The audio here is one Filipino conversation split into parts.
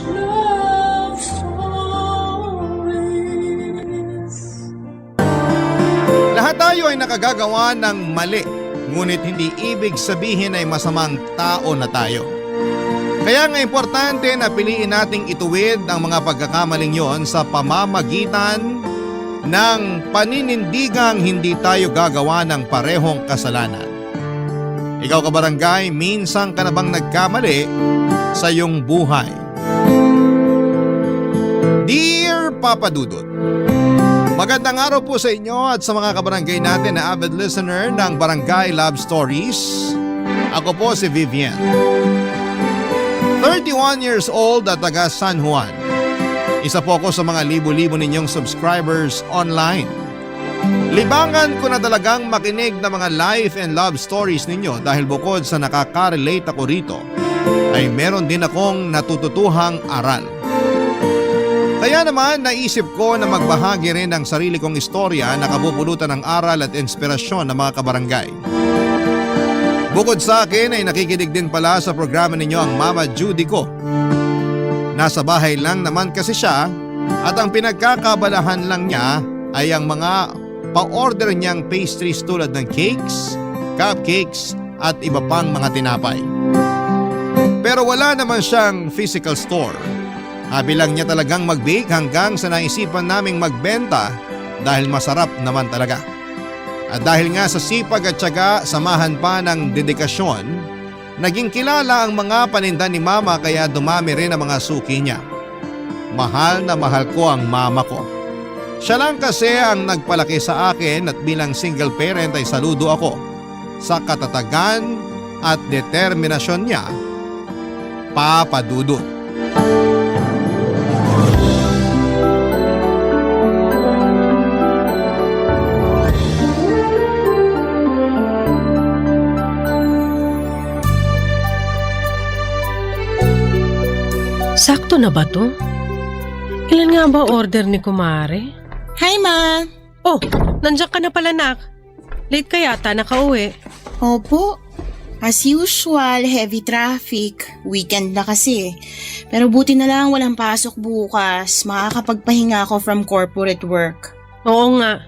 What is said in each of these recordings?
love stories. Lahat tayo ay nakagagawa ng mali, ngunit hindi ibig sabihin ay masamang tao na tayo. Kaya nga importante na piliin nating ituwid ang mga pagkakamaling yon sa pamamagitan ng paninindigang hindi tayo gagawa ng parehong kasalanan. Ikaw kabarangay, minsan ka na bang nagkamali sa iyong buhay? Dear Papa Dudut, magandang araw po sa inyo at sa mga kabarangay natin na avid listener ng Barangay Love Stories. Ako po si Vivian, 31 years old at taga San Juan. Isa po ako sa mga libo-libo ninyong subscribers online. Libangan ko na talagang makinig ng mga life and love stories ninyo dahil bukod sa nakaka-relate ako rito, ay meron din akong natututuhang aral. Kaya naman naisip ko na magbahagi rin ng sarili kong istorya na kabubulutan ng aral at inspirasyon ng mga kabarangay. Bukod sa akin ay nakikinig din pala sa programa ninyo ang Mama Judy ko. Nasa bahay lang naman kasi siya at ang pinagkakabalahan lang niya ay ang mga pa-order niyang pastries tulad ng cakes, cupcakes at iba pang mga tinapay. Pero wala naman siyang physical store. Habi lang niya talagang mag-bake hanggang sa naisipan naming magbenta dahil masarap naman talaga. At dahil nga sa sipag at tiyaga, samahan pa ng dedikasyon, naging kilala ang mga paninda ni Mama kaya dumami rin ang mga suki niya. Mahal na mahal ko ang mama ko. Siya lang kasi ang nagpalaki sa akin at bilang single parent ay saludo ako sa katatagan at determinasyon niya. Papa Dudut. Sakto na ba to? Ilan nga ba order ni Kumare? Hi, Ma! Oh, nandiyan ka na pala, nak. Late ka yata nakauwi. Opo. As usual, heavy traffic. Weekend na kasi. Pero buti na lang walang pasok bukas. Makakapagpahinga ako from corporate work. Oo nga.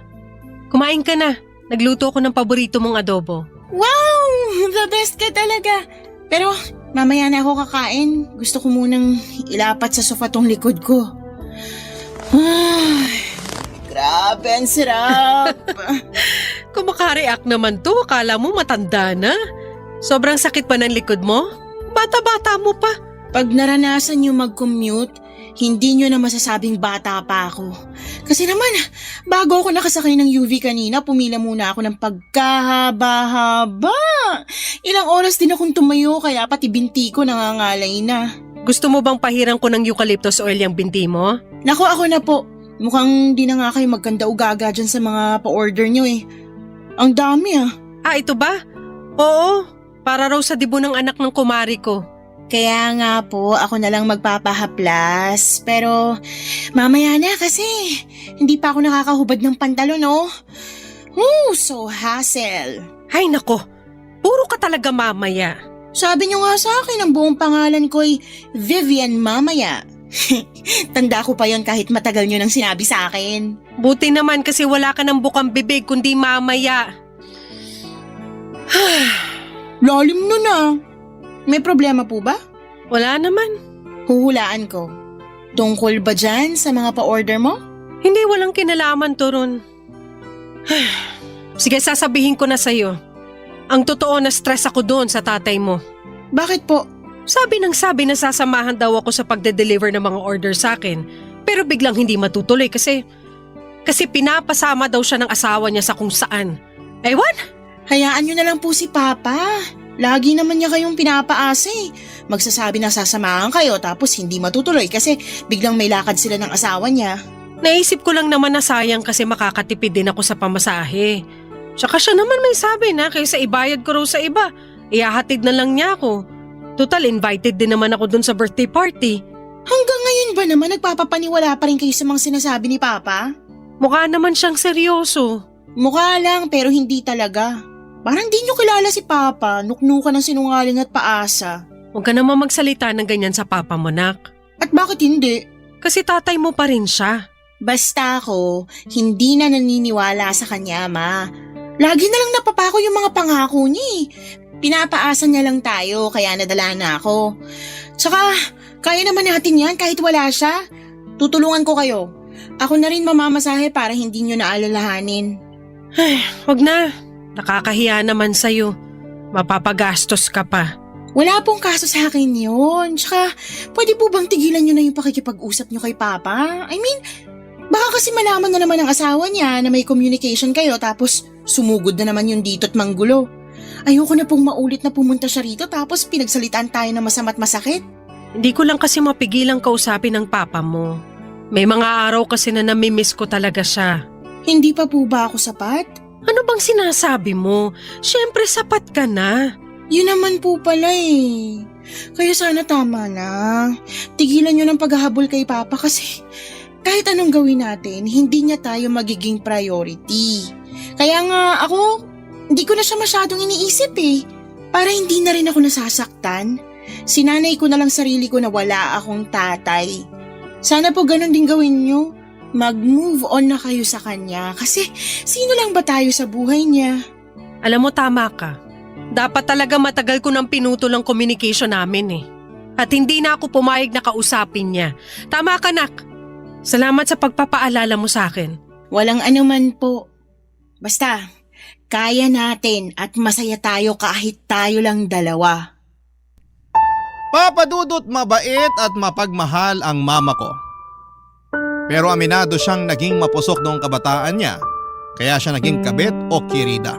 Kumain ka na. Nagluto ako ng paborito mong adobo. Wow! The best ka talaga! Pero mamaya na ako kakain. Gusto ko munang ilapat sa sofa tong likod ko. Ay, grabe, ang sarap! Kumaka-react naman to. Akala mo matanda na. Sobrang sakit pa ng likod mo? Bata-bata mo pa. Pag naranasan nyo mag-commute, hindi nyo na masasabing bata pa ako. Kasi naman, bago ako nakasakay ng UV kanina, pumila muna ako ng pagkahaba-haba. Ilang oras din akong tumayo kaya pati binti ko nangangalay na. Gusto mo bang pahiran ko ng eucalyptus oil yung binti mo? Naku, ako na po. Mukhang di na nga kayo magkanda-ugaga dyan sa mga pa-order nyo eh. Ang dami ah. Ah, ito ba? Oo, para raw sa dibo ng anak ng kumari ko. Kaya nga po, ako na lang magpapahaplas. Pero mamaya na kasi hindi pa ako nakakahubad ng pantalon, oh. So hassle. Ay nako, puro ka talaga mamaya. Sabi niyo nga sa akin, ang buong pangalan ko ay Vivian Mamaya. Tanda ko pa yon kahit matagal niyo nang sinabi sa akin. Buti naman kasi wala ka ng bukang bibig kundi mamaya. Lalim nun ah. May problema po ba? Wala naman. Huhulaan ko. Tungkol ba dyan sa mga pa-order mo? Hindi, walang kinalaman to ron. Sige, sasabihin ko na sa'yo. Ang totoo na stress ako doon sa tatay mo. Bakit po? Sabi na sasamahan daw ako sa pagde-deliver ng mga order sa akin. Pero biglang hindi matutuloy kasi pinapasama daw siya ng asawa niya sa kung saan. Ewan? Hayaan nyo na lang po si Papa. Lagi naman niya kayong pinapaasa eh. Magsasabi na sasamahan kayo tapos hindi matutuloy kasi biglang may lakad sila ng asawa niya. Naisip ko lang naman na sayang kasi makakatipid din ako sa pamasahe. Tsaka siya naman may sabi na kaysa ibayad ko raw sa iba, ihahatid na lang niya ako. Total, invited din naman ako dun sa birthday party. Hanggang ngayon ba naman nagpapapaniwala pa rin kayo sa mga sinasabi ni Papa? Mukha naman siyang seryoso. Mukha lang pero hindi talaga. Parang di nyo kilala si Papa, nuknukan ng sinungaling at paasa. Huwag ka naman magsalita ng ganyan sa papa mo, nak. At bakit hindi? Kasi tatay mo pa rin siya. Basta ako, hindi na naniniwala sa kanya, Ma. Lagi na lang napapako yung mga pangako niya eh. Pinapaasa niya lang tayo kaya nadala na ako. Tsaka, kaya naman natin yan kahit wala siya. Tutulungan ko kayo. Ako na rin mamamasahe para hindi nyo naalalahanin. Ay, wag na. Nakakahiya naman sa'yo. Mapapagastos ka pa. Wala pong kaso sa akin yun. Tsaka, pwede po bang tigilan nyo na yung pakikipag-usap nyo kay Papa? I mean, baka kasi malaman na naman ng asawa niya na may communication kayo tapos sumugod na naman yung dito't manggulo. Ayoko na pong maulit na pumunta siya rito tapos pinagsalitaan tayo na masama't masakit. Hindi ko lang kasi mapigilang kausapin ng papa mo. May mga araw kasi na namimiss ko talaga siya. Hindi pa po ba ako sapat? Ano bang sinasabi mo? Siyempre sapat ka na. Yun naman po pala eh. Kaya sana tama na. Tigilan nyo ng paghahabol kay Papa kasi kahit anong gawin natin, hindi niya tayo magiging priority. Kaya nga ako, hindi ko na siya masyadong iniisip eh. Para hindi na rin ako nasasaktan. Sinanay ko na lang sarili ko na wala akong tatay. Sana po ganun din gawin nyo. Mag-move on na kayo sa kanya kasi sino lang ba tayo sa buhay niya? Alam mo, tama ka. Dapat talaga matagal ko nang pinutol ang communication namin eh. At hindi na ako pumayag na kausapin niya. Tama ka, nak. Salamat sa pagpapaalala mo sa akin. Walang anuman po. Basta, kaya natin at masaya tayo kahit tayo lang dalawa. Papa Dudut, mabait at mapagmahal ang mama ko. Pero aminado siyang naging mapusok noong kabataan niya, kaya siya naging kabit o kirida.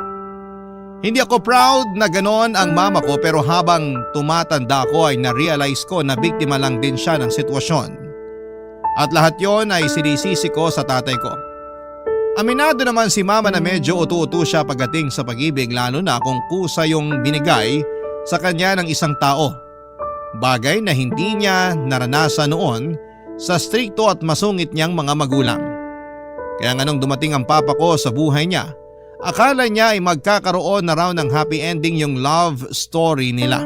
Hindi ako proud na ganon ang mama ko pero habang tumatanda ko ay na-realize ko na biktima lang din siya ng sitwasyon. At lahat yon ay sinisisi ko sa tatay ko. Aminado naman si mama na medyo utu-utu siya pagdating sa pag-ibig lalo na kung kusa yung binigay sa kanya ng isang tao. Bagay na hindi niya naranasan noon sa strikto at masungit niyang mga magulang. Kaya nga nung dumating ang papa ko sa buhay niya, akala niya ay magkakaroon na raw ng happy ending yung love story nila.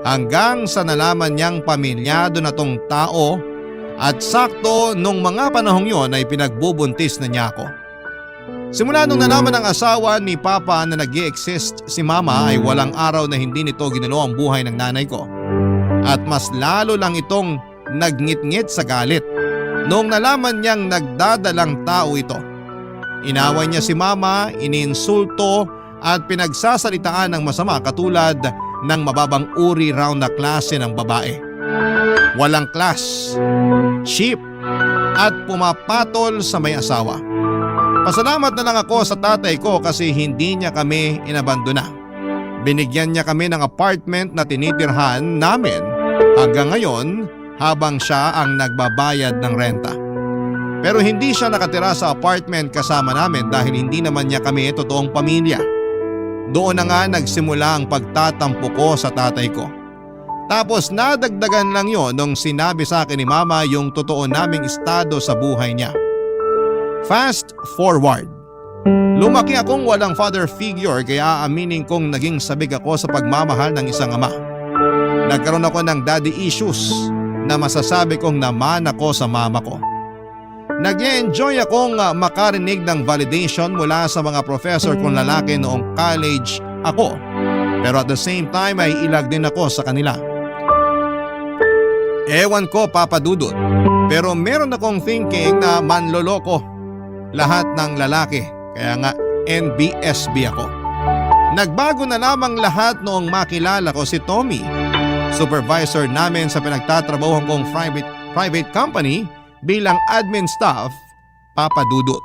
Hanggang sa nalaman niyang pamilyado na tong tao at sakto nung mga panahong yon ay pinagbubuntis na niya ako. Simula nung nalaman ng asawa ni Papa na nag-i-exist si Mama ay walang araw na hindi nito ginulo ang buhay ng nanay ko. At mas lalo lang itong nagngit-ngit sa galit noong nalaman niyang nagdadalang tao ito. Inaway niya si Mama, iniinsulto at pinagsasalitaan ng masama katulad ng mababang uri raw na klase ng babae. Walang class, cheap at pumapatol sa may asawa. Pasalamat na lang ako sa tatay ko kasi hindi niya kami inabandona. Binigyan niya kami ng apartment na tinitirhan namin hanggang ngayon habang siya ang nagbabayad ng renta. Pero hindi siya nakatira sa apartment kasama namin dahil hindi naman niya kami totoong pamilya. Doon na nga nagsimula ang pagtatampo ko sa tatay ko. Tapos nadagdagan lang yon nung sinabi sa akin ni Mama yung totoo naming estado sa buhay niya. Fast forward. Lumaki akong walang father figure kaya aaminin kong naging sabik ako sa pagmamahal ng isang ama. Nagkaroon ako ng daddy issues na masasabi kong naman ako sa mama ko. Nag-enjoy akong makarinig ng validation mula sa mga professor kong lalaki noong college ako. Pero at the same time ay ilag din ako sa kanila. Ewan ko, Papa Dudut, pero meron akong thinking na manloloko lahat ng lalaki. Kaya nga NBSB ako. Nagbago na lamang lahat noong makilala ko si Tommy, supervisor namin sa pinagtatrabahuhan kong private company bilang admin staff, Papa Dudut.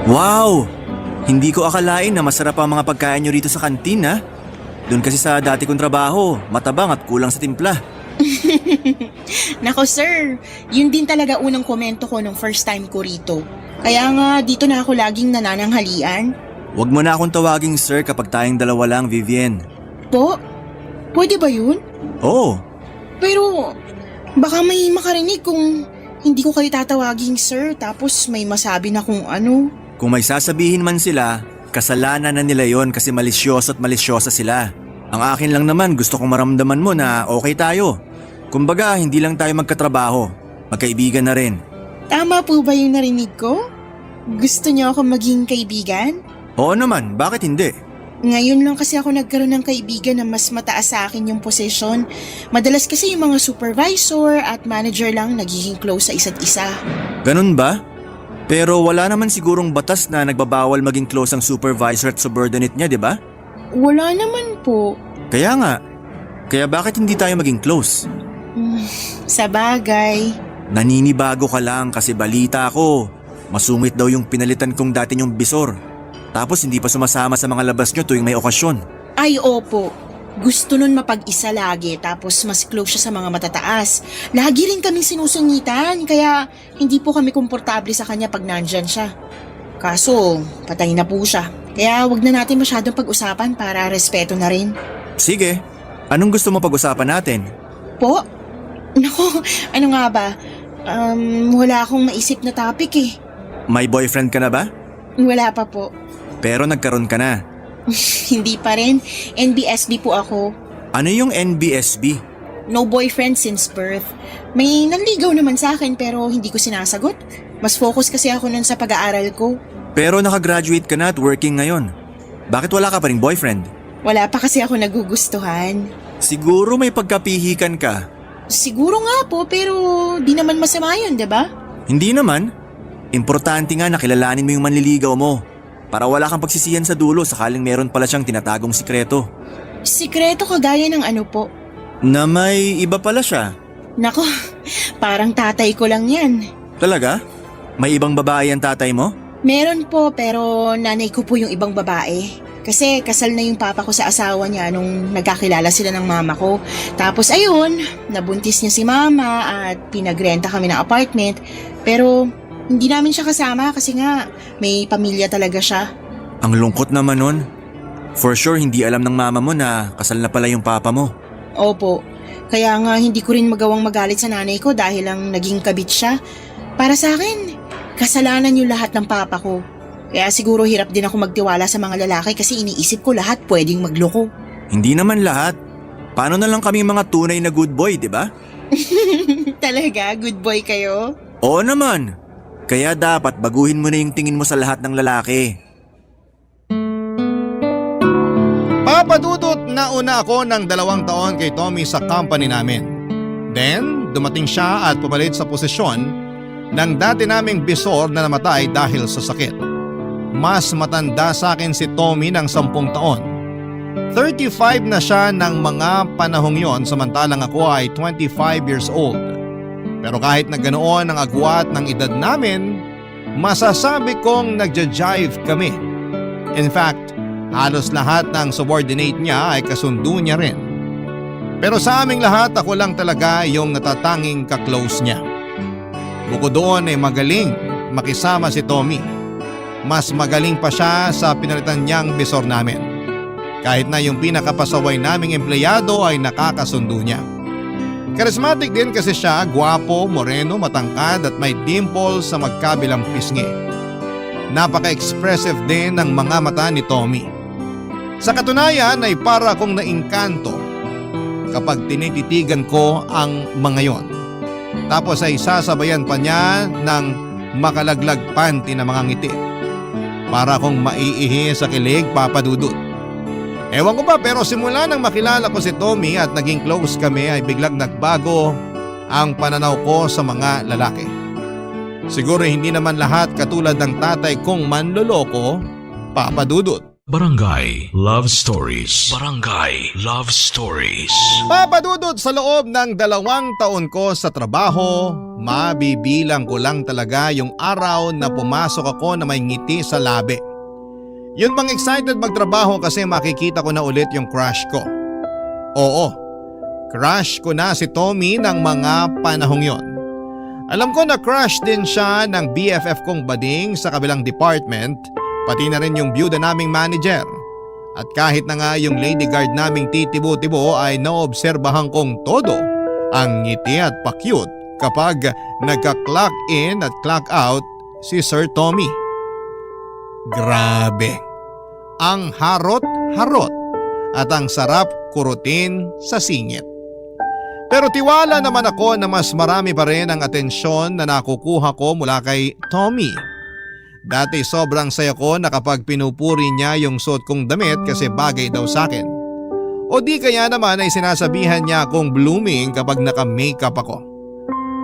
Wow! Hindi ko akalain na masarap ang mga pagkain nyo rito sa kantin ha. Doon kasi sa dati kong trabaho, matabang at kulang sa timpla. Nako sir, yun din talaga unang komento ko nung first time ko rito. Kaya nga dito na ako laging nanananghalian. Huwag mo na akong tawaging sir kapag tayong dalawa lang, Vivian. Po? Pwede ba yun? Oo. Pero Baka may makarinig kung hindi ko kayo tatawaging sir tapos may masabi na kung ano. Kung may sasabihin man sila, kasalanan na nila yon kasi malisyoso at malisyosa sila. Ang akin lang naman gusto kong maramdaman mo na okay tayo. Kumbaga hindi lang tayo magkatrabaho, magkaibigan na rin. Tama po ba yung narinig ko? Gusto niyo ako maging kaibigan? Oo naman, bakit hindi? Ngayon lang kasi ako nagkaroon ng kaibigan na mas mataas sa akin yung posisyon. Madalas kasi yung mga supervisor at manager lang nagiging close sa isa't isa. Ganun ba? Pero wala naman sigurong batas na nagbabawal maging close ang supervisor at subordinate niya, di ba? Wala naman po. Kaya nga. Kaya bakit hindi tayo maging close? Sa bagay. Naninibago ka lang kasi balita ko. Masungit daw yung pinalitan kong dati niyong bisor. Tapos hindi pa sumasama sa mga labas niyo tuwing may okasyon. Ay opo. Gusto nun mapag-isa lagi tapos mas close siya sa mga matataas. Lagi rin kaming sinusungitan kaya hindi po kami komportable sa kanya pag nandyan siya. Kaso patay na po siya. Kaya wag na natin masyadong pag-usapan para respeto na rin. Sige, anong gusto mo pag-usapan natin? Po? Naku, ano nga ba? Wala akong maisip na topic eh. May boyfriend ka na ba? Wala pa po. Pero nagkaroon ka na. Hindi pa rin. NBSB po ako. Ano yung NBSB? No boyfriend since birth. May nanligaw naman sa akin pero hindi ko sinasagot. Mas focus kasi ako nun sa pag-aaral ko. Pero nakagraduate ka na at working ngayon. Bakit wala ka pa ring boyfriend? Wala pa kasi ako nagugustuhan. Siguro may pagkapihikan ka. Siguro nga po pero di naman masama yun, diba? Hindi naman. Importante nga na kilalanin mo yung manliligaw mo. Para wala kang pagsisiyan sa dulo sakaling meron pala siyang tinatagong sikreto. Sikreto kagaya ng ano po? Na may iba pala siya. Nako, parang tatay ko lang yan. Talaga? May ibang babae ang tatay mo? Meron po pero nanay ko po yung ibang babae. Kasi kasal na yung papa ko sa asawa niya nung nagkakilala sila ng mama ko. Tapos ayun, nabuntis niya si mama at pinagrenta kami ng apartment. Pero hindi namin siya kasama kasi nga may pamilya talaga siya. Ang lungkot naman nun. For sure hindi alam ng mama mo na kasal na pala yung papa mo. Opo, kaya nga hindi ko rin magawang magalit sa nanay ko dahil lang naging kabit siya. Para sa akin, kasalanan yung lahat ng papa ko. Kaya siguro hirap din ako magtiwala sa mga lalaki kasi iniisip ko lahat pwedeng magloko. Hindi naman lahat. Paano na lang kami mga tunay na good boy, di ba? Talaga? Good boy kayo? Oo naman. Kaya dapat baguhin mo na yung tingin mo sa lahat ng lalaki. Papadudot na una ako ng 2 taon kay Tommy sa company namin. Then, dumating siya at pumalit sa posisyon ng dati naming bisor na namatay dahil sa sakit. Mas matanda sa akin si Tommy ng 10 taon. 35 na siya ng mga panahong yon samantalang ako ay 25 years old. Pero kahit na ganoon ang agwat ng edad namin, masasabi kong nagja-jive kami. In fact, halos lahat ng subordinate niya ay kasundo niya rin. Pero sa aming lahat ako lang talaga yung natatanging ka-close niya. Bukod doon ay magaling makisama si Tommy. Mas magaling pa siya sa pinalitan niyang bisor namin. Kahit na yung pinakapasaway naming empleyado ay nakakasundo niya. Charismatic din kasi siya, gwapo, moreno, matangkad at may dimple sa magkabilang pisngi. Napaka-expressive din ng mga mata ni Tommy. Sa katunayan ay para akong naingkanto kapag tinititigan ko ang mga yon. Tapos ay sasabayan pa niya ng makalaglag panty na mga ngiti. Para akong maiihi sa kilig, papadudot. Ewan ko ba pero simula nang makilala ko si Tommy at naging close kami ay biglang nagbago ang pananaw ko sa mga lalaki. Siguro hindi naman lahat katulad ng tatay kong manloloko, papadudot. Barangay Love Stories. Barangay Love Stories. Papadudot sa loob ng 2 taon ko sa trabaho, mabibilang ko lang talaga yung araw na pumasok ako na may ngiti sa labi. Yun bang excited magtrabaho kasi makikita ko na ulit yung crush ko. Oo, crush ko na si Tommy ng mga panahong yon. Alam ko na crush din siya ng BFF kong bading sa kabilang department, pati na rin yung byuda naming manager. At kahit na nga yung lady guard naming titibo-tibo ay naobserbahan kong todo Ang ngiti at pa-cute kapag nagka-clock in at clock out si Sir Tommy. Grabe, ang harot-harot at ang sarap kurutin sa singit. Pero tiwala naman ako na mas marami pa rin ang atensyon na nakukuha ko mula kay Tommy. Dati sobrang saya ko na kapag pinupuri niya yung suot kong damit kasi bagay daw sa akin. O di kaya naman ay sinasabihan niya akong blooming kapag naka-makeup ako.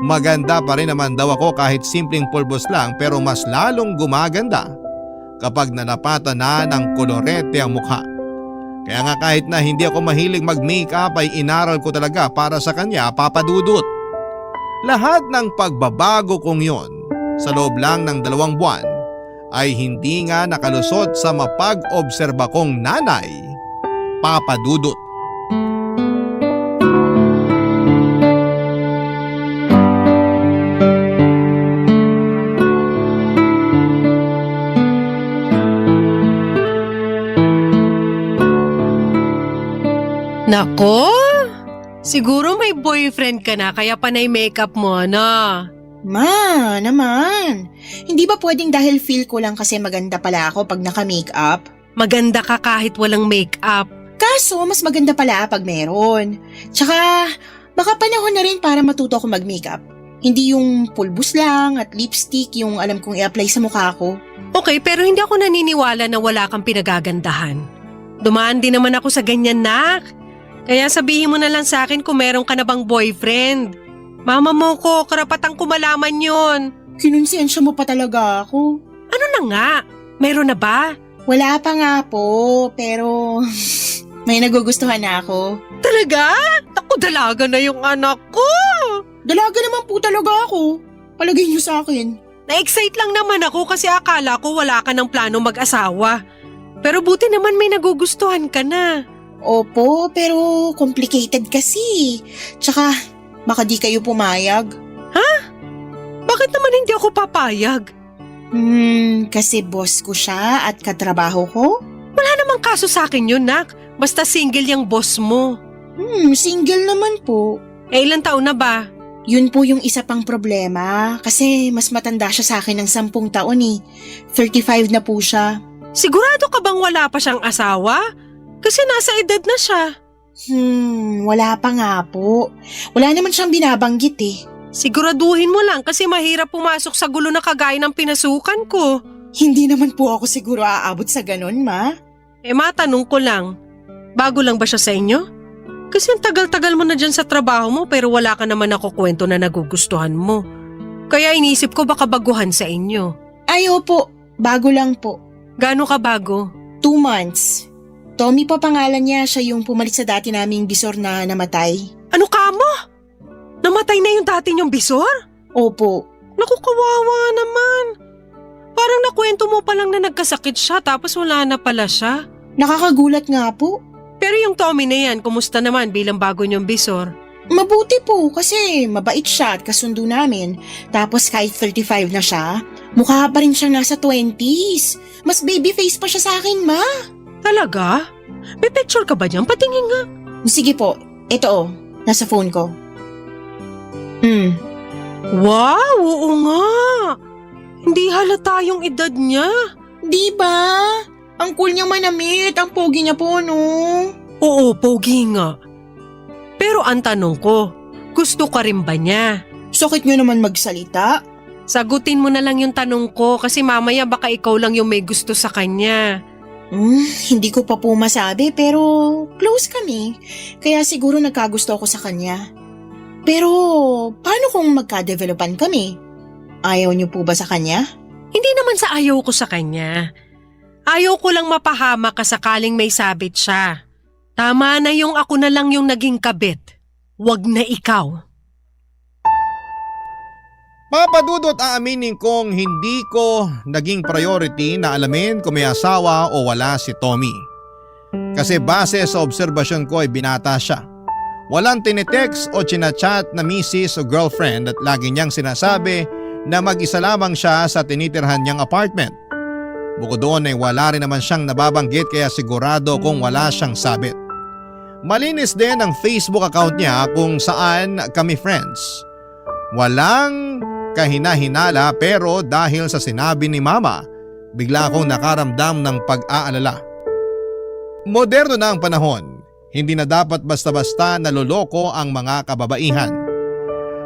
Maganda pa rin naman daw ako kahit simpleng pulbos lang, pero mas lalong gumaganda kapag nanapatan na ng kolorete ang mukha. Kaya nga kahit na hindi ako mahilig mag-makeup ay inaral ko talaga para sa kanya, Papa Dudut. Lahat ng pagbabago kong yon sa loob lang ng 2 buwan ay hindi nga nakalusot sa mapag-obserba kong nanay, Papa Dudut. Nako, siguro may boyfriend ka na kaya panay makeup mo, ano? Ma, naman. Hindi ba pwedeng dahil feel ko lang kasi maganda pala ako pag naka-makeup? Maganda ka kahit walang makeup. Kaso, mas maganda pala pag meron. Tsaka, baka panahon na rin para matuto ako mag-makeup. Hindi yung pulbos lang at lipstick yung alam kong i-apply sa mukha ko. Okay, pero hindi ako naniniwala na wala kang pinagagandahan. Dumaan din naman ako sa ganyan, nak. Kaya sabihin mo na lang sa akin kung meron ka na bang boyfriend. Mama mo ko, karapatang ko malaman yun. Kinonsensya mo pa talaga ako. Ano na nga? Meron na ba? Wala pa nga po, pero may nagugustuhan na ako. Talaga? Ako, dalaga na yung anak ko. Dalaga naman po talaga ako. Palagay niyo sa akin. Na-excite lang naman ako kasi akala ko wala ka ng plano mag-asawa. Pero buti naman may nagugustuhan ka na. Opo, pero complicated kasi. Tsaka, baka di kayo pumayag. Bakit naman hindi ako papayag? Kasi boss ko siya at katrabaho ko. Wala namang kaso sa akin yun, nak. Basta single yung boss mo. Single naman po. Eh, ilang taon na ba? Yun po yung isa pang problema. Kasi mas matanda siya sa akin ng 10 taon eh. 35 na po siya. Sigurado ka bang wala pa siyang asawa? Kasi nasa edad na siya. Wala pa nga po. Wala naman siyang binabanggit eh. Siguraduhin mo lang kasi mahirap pumasok sa gulo na kagaya ng pinasukan ko. Hindi naman po ako siguro aabot sa ganun, ma. Eh, matanong ko lang, bago lang ba siya sa inyo? Kasi ang tagal-tagal mo na dyan sa trabaho mo pero wala ka naman nakukwento na nagugustuhan mo. Kaya inisip ko baka baguhan sa inyo. Ay, opo. Bago lang po. Gaano ka bago? 2 months. Tommy pa pangalan niya, siya yung pumalit sa dati naming bisor na namatay. Ano ka mo? Namatay na yung dati niyong bisor? Opo. Naku, kawawa naman. Parang nakwento mo pa lang na nagkasakit siya tapos wala na pala siya. Nakakagulat nga po. Pero yung Tommy na yan, kumusta naman bilang bago niyong bisor? Mabuti po kasi mabait siya at kasundo namin. Tapos kahit 35 na siya, mukha pa rin siya nasa 20s. Mas baby face pa siya sa akin, ma. Talaga? May picture ka ba niyan? Patingin nga. Sige po, ito nasa phone ko. Wow, oo nga. Hindi halata yung edad niya. Di ba? Ang cool niyang manamit, ang pogi niya po, no? Oo, pogi nga. Pero ang tanong ko, gusto ka rin ba niya? Sakit niyo naman magsalita. Sagutin mo na lang yung tanong ko kasi mamaya baka ikaw lang yung may gusto sa kanya. Hindi ko pa po masabi pero close kami. Kaya siguro nagkagusto ako sa kanya. Pero paano kung magka-developan kami? Ayaw niyo po ba sa kanya? Hindi naman sa ayaw ko sa kanya. Ayaw ko lang mapahama ka sakaling may sabit siya. Tama na yung ako na lang yung naging kabit. Wag na ikaw. Papa Dudut, aaminin kong hindi ko naging priority na alamin kung may asawa o wala si Tommy. Kasi base sa obserbasyon ko ay binata siya. Walang tinitext o chinachat na misis o girlfriend at lagi niyang sinasabi na mag-isa lamang siya sa tinitirhan niyang apartment. Bukod doon ay wala rin naman siyang nababanggit kaya sigurado kung wala siyang sabit. Malinis din ang Facebook account niya kung saan kami friends. Walang kahina-hinala pero dahil sa sinabi ni Mama, bigla akong nakaramdam ng pag-aalala. Moderno na ang panahon, hindi na dapat basta-basta naloloko ang mga kababaihan.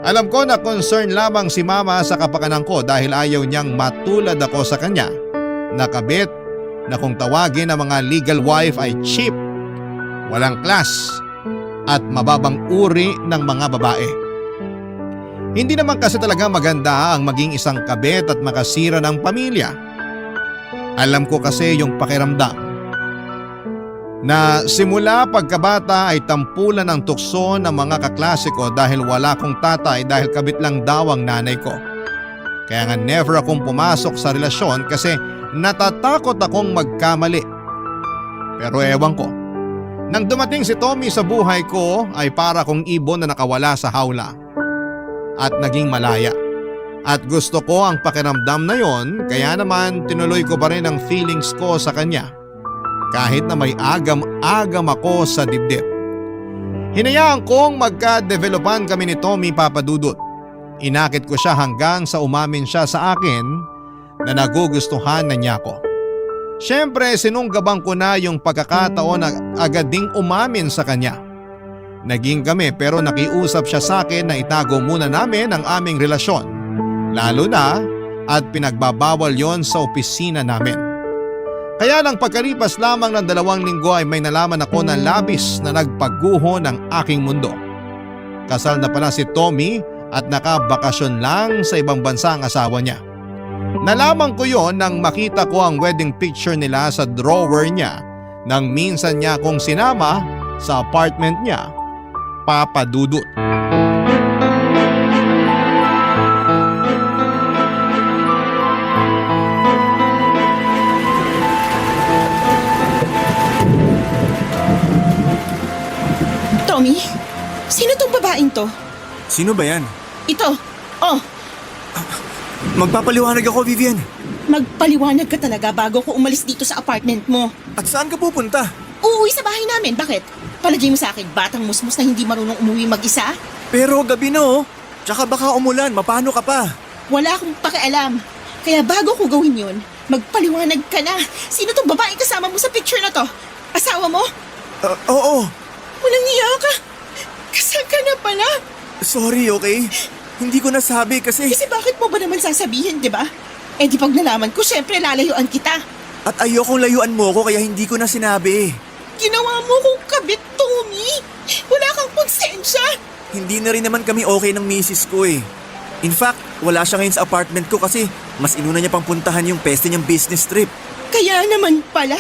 Alam ko na concern lamang si Mama sa kapakanan ko dahil ayaw niyang matulad ako sa kanya. Nakabit na kung tawagin ang mga legal wife ay cheap, walang class at mababang uri ng mga babae. Hindi naman kasi talaga maganda ang maging isang kabit at makasira ng pamilya. Alam ko kasi yung pakiramdam na simula pagkabata ay tampulan ng tukso ng mga kaklase ko dahil wala kong tatay dahil kabit lang daw ang nanay ko. Kaya nga never akong pumasok sa relasyon kasi natatakot akong magkamali. Pero ewan ko, nang dumating si Tommy sa buhay ko ay para kong ibon na nakawala sa hawla. At naging malaya. At gusto ko ang pakiramdam na yon, kaya naman tinuloy ko pa rin ang feelings ko sa kanya. Kahit na may agam-agam ako sa dibdib. Hinayaan kong magka-developan kami ni Tommy, Papa Dudut. Inakit ko siya hanggang sa umamin siya sa akin na nagugustuhan na niya ako. Siyempre sinunggabang ko na yung pagkakataon na agad ding umamin sa kanya. Naging kami pero nakiusap siya sa akin na itago muna namin ang aming relasyon. Lalo na at pinagbabawal yon sa opisina namin. Kaya lang pagkalipas lamang ng 2 linggo ay may nalaman ako na labis na nagpaguho ng aking mundo. Kasal na pala si Tommy at nakabakasyon lang sa ibang bansa ang asawa niya. Nalaman ko yon nang makita ko ang wedding picture nila sa drawer niya nang minsan niya akong sinama sa apartment niya, Papa Dudut. Tommy, sino tong babaeng to? Sino ba yan? Ito. Oh, Magpapaliwanag ako, Vivian. magpaliwanag ka talaga bago ko umalis dito sa apartment mo. At saan ka pupunta? Uuwi sa bahay namin, bakit? Palagay mo sa akin, batang musmus na hindi marunong umuwi mag-isa? Pero gabi na oh. Tsaka baka umulan, mapano ka pa? Wala akong pakialam. Kaya bago ko gawin yun, magpaliwanag ka na. Sino tong babaeng kasama mo sa picture na to? Asawa mo? Oo. Walang iya ka. Kasal ka na pala. Sorry, okay? Hindi ko nasabi kasi... Kasi bakit mo ba naman sasabihin, di ba? Eh di pag nalaman ko, syempre lalayuan kita. At ayokong layuan mo ko kaya hindi ko na sinabi. Ginawa mo kong kabit, Tommy. Wala kang konsensya. Hindi na rin naman kami okay ng misis ko eh. In fact, wala siya ngayon sa apartment ko kasi mas inuna niya pang puntahan yung peste niyang business trip. Kaya naman pala.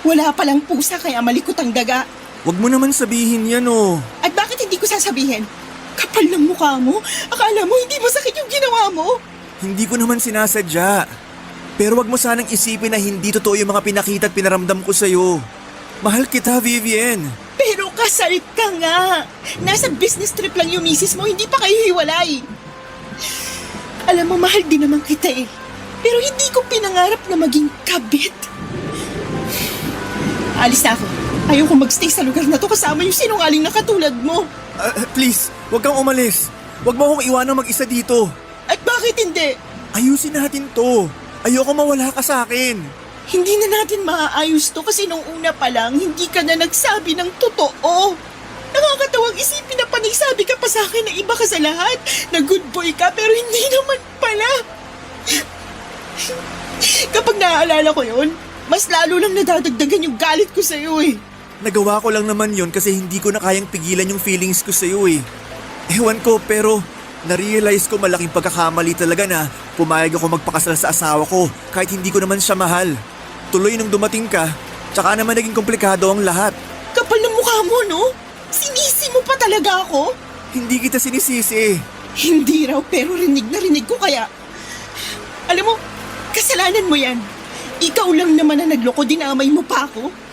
Wala palang pusa kaya malikot ang daga. Wag mo naman sabihin yan oh. At bakit hindi ko sasabihin? Kapal ng mukha mo. Akala mo hindi masakit yung ginawa mo. Hindi ko naman sinasadya. Pero wag mo sanang isipin na hindi totoo yung mga pinakita at pinaramdam ko sa'yo. Mahal kita, Vivian. Pero kasal ka nga. Nasa business trip lang yung misis mo, hindi pa kayo hiwalay. Alam mo, mahal din naman kita eh. Pero hindi ko pinangarap na maging kabit. Alis na ako. Ayoko magstay sa lugar na to kasama yung sinungaling na katulad mo. Please, wag kang umalis. Wag mo akong iwanang mag-isa dito. At bakit hindi? Ayusin natin to. Ayoko mawala ka sa akin. Hindi na natin maaayos to kasi nung una pa lang, hindi ka na nagsabi ng totoo. Nakakatawang isipin na panaysabi ka pa sa akin na iba ka sa lahat, na good boy ka pero hindi naman pala. Kapag naaalala ko yun, mas lalo lang nadadagdagan yung galit ko sa'yo eh. Nagawa ko lang naman yun kasi hindi ko na kayang pigilan yung feelings ko sa'yo eh. Ewan ko pero na-realize ko malaking pagkakamali talaga na pumayag ako magpakasal sa asawa ko kahit hindi ko naman siya mahal. Tuloy nung dumating ka, tsaka naman naging komplikado ang lahat. Kapal ng mukha mo, no? Sinisi mo pa talaga ako? Hindi kita sinisisi. Hindi raw, pero rinig na rinig ko kaya. Alam mo, kasalanan mo yan. Ikaw lang naman na nagloko, dinamay mo pa ako.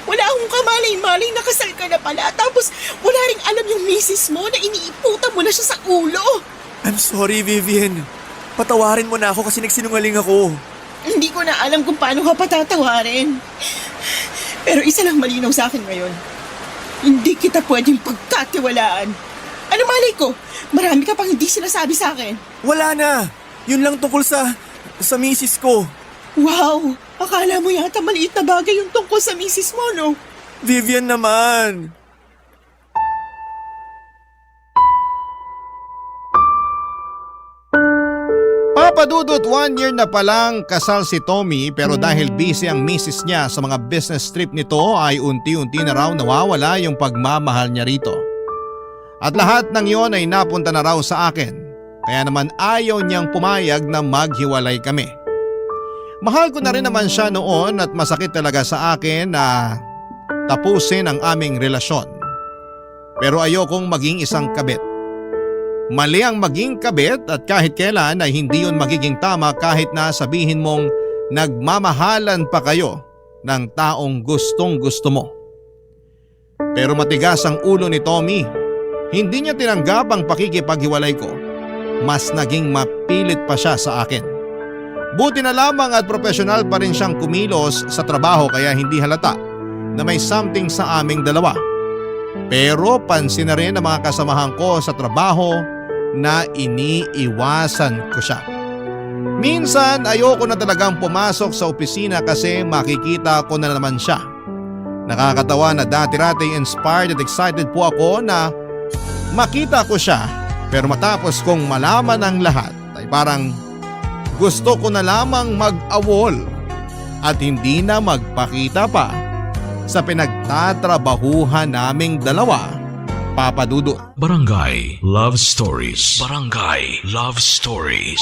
Wala akong kamalay-malay na kasal ka na pala. Tapos wala ring alam yung misis mo na iniiputan mo na siya sa ulo. I'm sorry, Vivian. Patawarin mo na ako kasi nagsinungaling ako. Hindi ko na alam kung paano ka patatawarin. Pero isa lang malinaw sa akin ngayon. Hindi kita pwedeng pagkatiwalaan. Ano malay ko? Marami ka pang hindi sinasabi sa akin. Wala na! Yun lang tungkol sa misis ko. Wow! Akala mo yata maliit na bagay yung tungkol sa misis mo, no? Vivian naman! Papadudot, 1 year na palang kasal si Tommy pero dahil busy ang misis niya sa mga business trip nito ay unti-unti na raw nawawala yung pagmamahal niya rito. At lahat ng yon ay napunta na raw sa akin, kaya naman ayaw niyang pumayag na maghiwalay kami. Mahal ko na rin naman siya noon at masakit talaga sa akin na tapusin ang aming relasyon. Pero ayokong maging isang kabit. Mali ang maging kabit at kahit kailan ay hindi yun magiging tama kahit na sabihin mong nagmamahalan pa kayo ng taong gustong gusto mo. Pero matigas ang ulo ni Tommy. Hindi niya tinanggap ang pakikipaghiwalay ko. Mas naging mapilit pa siya sa akin. Buti na lamang at profesional pa rin siyang kumilos sa trabaho kaya hindi halata na may something sa aming dalawa. Pero pansin na rin ng mga kasamahan ko sa trabaho na iniiwasan ko siya. Minsan ayoko na talagang pumasok sa opisina kasi makikita ko na naman siya. Nakakatawa na dati-rati inspired at excited po ako na makita ko siya, pero matapos kong malaman ang lahat ay parang gusto ko na lamang mag-awol at hindi na magpakita pa sa pinagtatrabahuhan naming dalawa, Papa Dudut. Barangay Love Stories. Barangay Love Stories.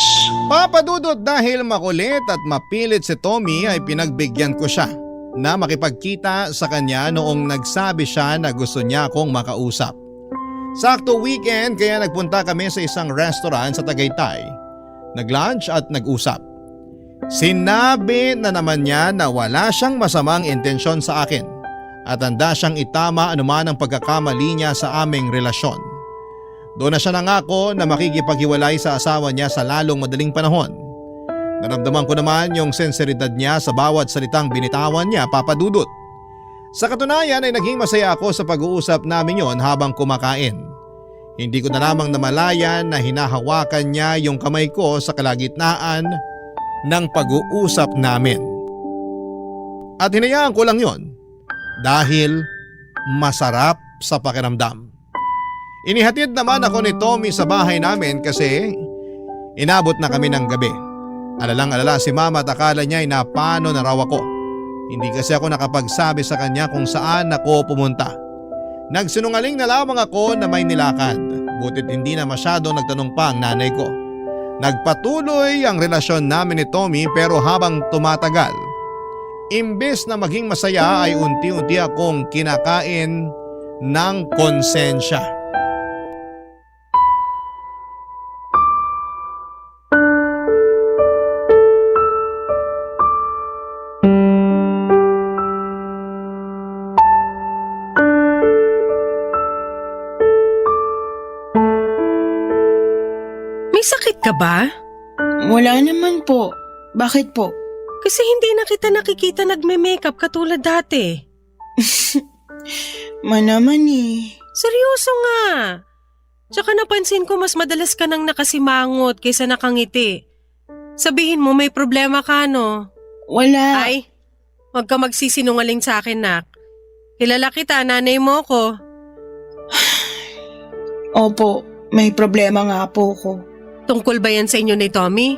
Papa Dudut, dahil makulit at mapilit si Tommy ay pinagbigyan ko siya na makipagkita sa kanya noong nagsabi siya na gusto niya akong makausap. Sakto weekend kaya nagpunta kami sa isang restaurant sa Tagaytay. Nag-lunch at nag-usap. Sinabi na naman niya na wala siyang masamang intensyon sa akin at handa siyang itama anuman ang pagkakamali niya sa aming relasyon. Doon na siya nangako na makikipaghiwalay sa asawa niya sa lalong madaling panahon. Naramdaman ko naman yung sinseridad niya sa bawat salitang binitawan niya, Papa Dudut. Sa katunayan ay naging masaya ako sa pag-uusap namin yon habang kumakain. Hindi ko na lamang namalayan na hinahawakan niya yung kamay ko sa kalagitnaan ng pag-uusap namin. At hinayaan ko lang yon dahil masarap sa pakiramdam. Inihatid naman ako ni Tommy sa bahay namin kasi inabot na kami ng gabi. Alalang-alala si Mama at akala niya ay napano na raw ako. Hindi kasi ako nakapagsabi sa kanya kung saan ako pumunta. Nagsinungaling na lamang ako na may nilakad, butit hindi na masyadong nagtanong pa ang nanay ko. Nagpatuloy ang relasyon namin ni Tommy pero habang tumatagal, imbes na maging masaya ay unti-unti akong kinakain ng konsensya. Sakit ka ba? Wala naman po. Bakit po? Kasi hindi na kita nakikita nagme-makeup katulad dati. Manaman eh. Seryoso nga. Tsaka napansin ko mas madalas ka nang nakasimangot kaysa nakangiti. Sabihin mo may problema ka, no? Wala. Ay, wag ka magsisinungaling sa akin, nak. Kilala kita, nanay mo ko. Opo, may problema nga po ko. Tungkol ba yan sa inyo ni Tommy?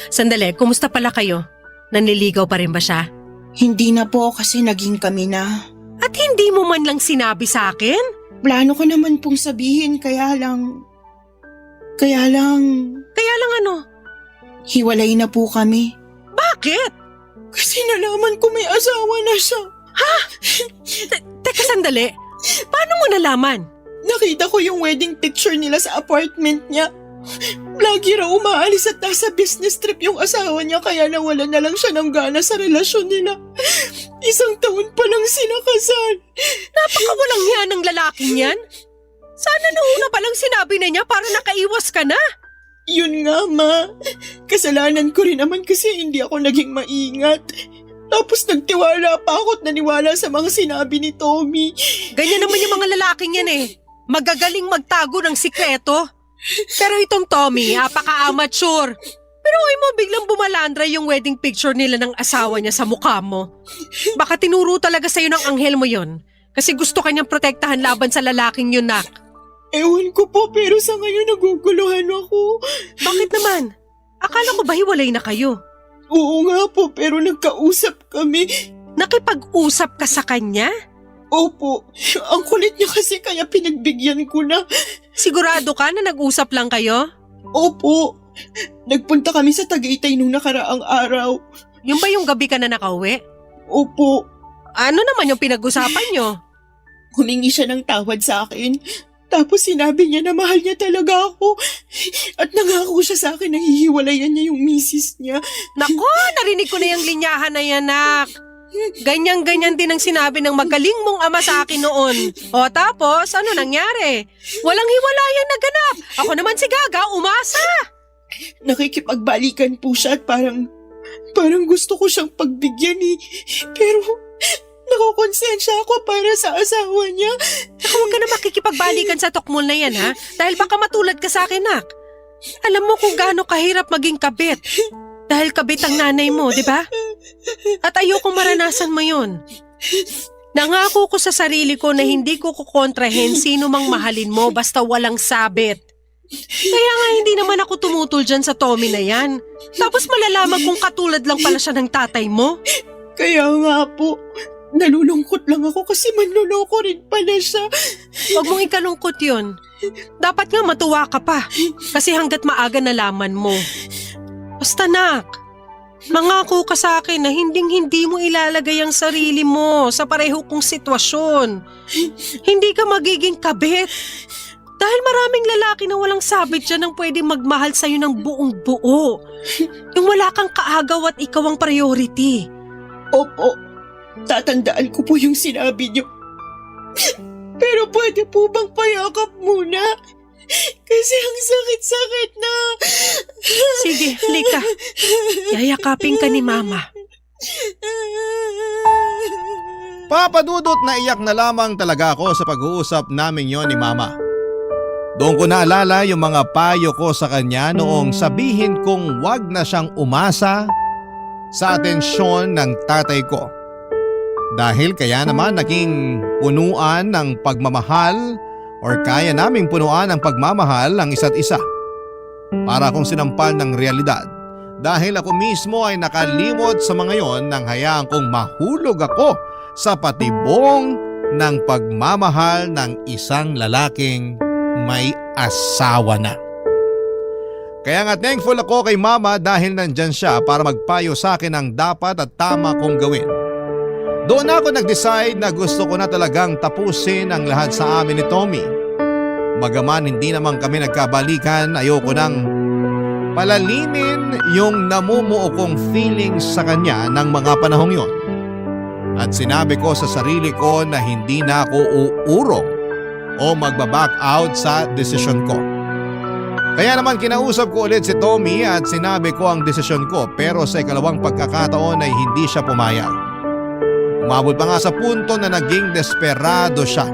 Sandali, kumusta pala kayo? Nanliligaw pa rin ba siya? Hindi na po kasi naging kami na. At hindi mo man lang sinabi sa akin? Plano ko naman pong sabihin kaya lang... Kaya lang ano? Hiwalay na po kami. Bakit? Kasi nalaman ko may asawa na siya. Ha? Teka sandali, paano mo nalaman? Nakita ko yung wedding picture nila sa apartment niya. Lagi raw umaalis at nasa business trip yung asawa niya kaya nawalan na lang siya ng gana sa relasyon nila. 1 taon pa lang sila kasal. Napakawalang hiya ng lalaking yan. Sana noong una palang sinabi na niya para nakaiwas ka na. Yun nga, Ma. Kasalanan ko rin naman kasi hindi ako naging maingat. Tapos nagtiwala pa ako at naniwala sa mga sinabi ni Tommy. Ganyan naman yung mga lalaking yan eh. Magagaling magtago ng sikreto. Pero itong Tommy, apaka-amateur. Pero mo biglang bumalandra yung wedding picture nila ng asawa niya sa mukha mo. Baka tinuro talaga sa'yo ng anghel mo yon. Kasi gusto kanyang protektahan laban sa lalaking yun, nak. Ewan ko po, pero sa ngayon naguguluhan ako. Bakit naman? Akala ko ba hiwalay na kayo? Oo nga po, pero nagkausap kami. Nakipag-usap ka sa kanya? Opo, ang kulit niya kasi kaya pinagbigyan ko na. Sigurado ka na nag-usap lang kayo? Opo, nagpunta kami sa Tagaytay nung nakaraang araw. Yung ba yung gabi ka na nakauwi? Opo, Ano naman yung pinag-usapan nyo? humingi siya ng tawad sa akin. Tapos sinabi niya na mahal niya talaga ako. At nangako siya sa akin na hihiwalayan niya yung misis niya. Nako, narinig ko na yung linyahan na yan, nak. Ganyan-ganyan din ang sinabi ng magaling mong ama sa akin noon. O tapos, ano nangyari? Walang hiwalayan na ganap. Ako naman si Gaga, umasa. Nakikipagbalikan po siya at parang gusto ko siyang pagbigyan eh. Pero nakokonsensya ako para sa asawa niya. Huwag ka na makikipagbalikan sa tokmol na yan, ha? Dahil baka matulad ka sa akin, nak. Alam mo kung gaano kahirap maging kabit. Dahil kabit ang nanay mo, di ba? At ayokong maranasan mo yun. Nangako ko sa sarili ko na hindi ko kukontrahin sino mang mahalin mo basta walang sabit. Kaya nga hindi naman ako tumutol dyan sa Tommy na yan. Tapos malalaman kung katulad lang pala siya ng tatay mo. Kaya nga po, nalulungkot lang ako kasi manloloko rin pala siya. Huwag mong ikalungkot yun. Dapat nga matuwa ka pa. Kasi hanggat maaga nalaman mo. Basta nak, mangako ka sa akin na hindi mo ilalagay ang sarili mo sa pareho kong sitwasyon. Hindi ka magiging kabit. Dahil maraming lalaki na walang sabit dyan ang pwede magmahal sa'yo ng buong buo. Yung wala kang kaagaw at ikaw ang priority. Opo, tatandaan ko po yung sinabi niyo. Pero pwede po bang payakap muna? Kasi ang sakit-sakit na. Sige, halika. Yayakapin ka ni Mama. Papadudot na iyak na lamang talaga ako sa pag-uusap namin yon ni Mama. Doon ko naalala yung mga payo ko sa kanya noong sabihin kong wag na siyang umasa sa atensyon ng tatay ko. Dahil kaya naman naging punuan ng pagmamahal or kaya naming punuan ng pagmamahal ang isa't isa. Para akong sinampal ng realidad dahil ako mismo ay nakalimot sa mga yon nang hayaan kong mahulog ako sa patibong ng pagmamahal ng isang lalaking may asawa na. Kaya nga thankful ako kay Mama dahil nandyan siya para magpayo sa akin ang dapat at tama kong gawin. Doon ako nag-decide na gusto ko na talagang tapusin ang lahat sa amin ni Tommy. Bagaman hindi naman kami nagkabalikan, ayoko nang palalimin yung namumuo kong feelings sa kanya ng mga panahong yon. At sinabi ko sa sarili ko na hindi na ako uurong o magbaback out sa desisyon ko. Kaya naman kinausap ko ulit si Tommy at sinabi ko ang desisyon ko, pero sa ikalawang pagkakataon ay hindi siya pumayag. Umabot pa nga sa punto na naging desperado siya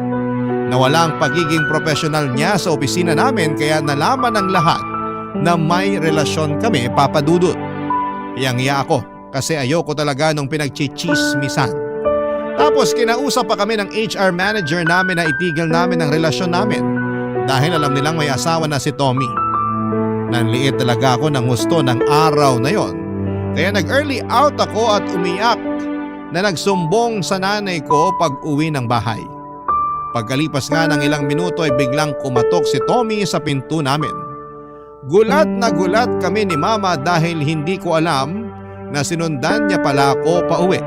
na walang pagiging profesional niya sa opisina namin, kaya nalaman ng lahat na may relasyon kami, papadudot. Hiyang-hiya ako kasi ayoko talaga nung pinagchichismisan. Tapos kinausap pa kami ng HR manager namin na itigil namin ang relasyon namin dahil alam nilang may asawa na si Tommy. Nanliit talaga ako ng gusto ng araw na yon. Kaya nag-early out ako at umiyak na nagsumbong sa nanay ko pag uwi ng bahay. Pagkalipas nga ng ilang minuto ay biglang kumatok si Tommy sa pinto namin. Gulat na gulat kami ni Mama dahil hindi ko alam na sinundan niya pala ako pauwi.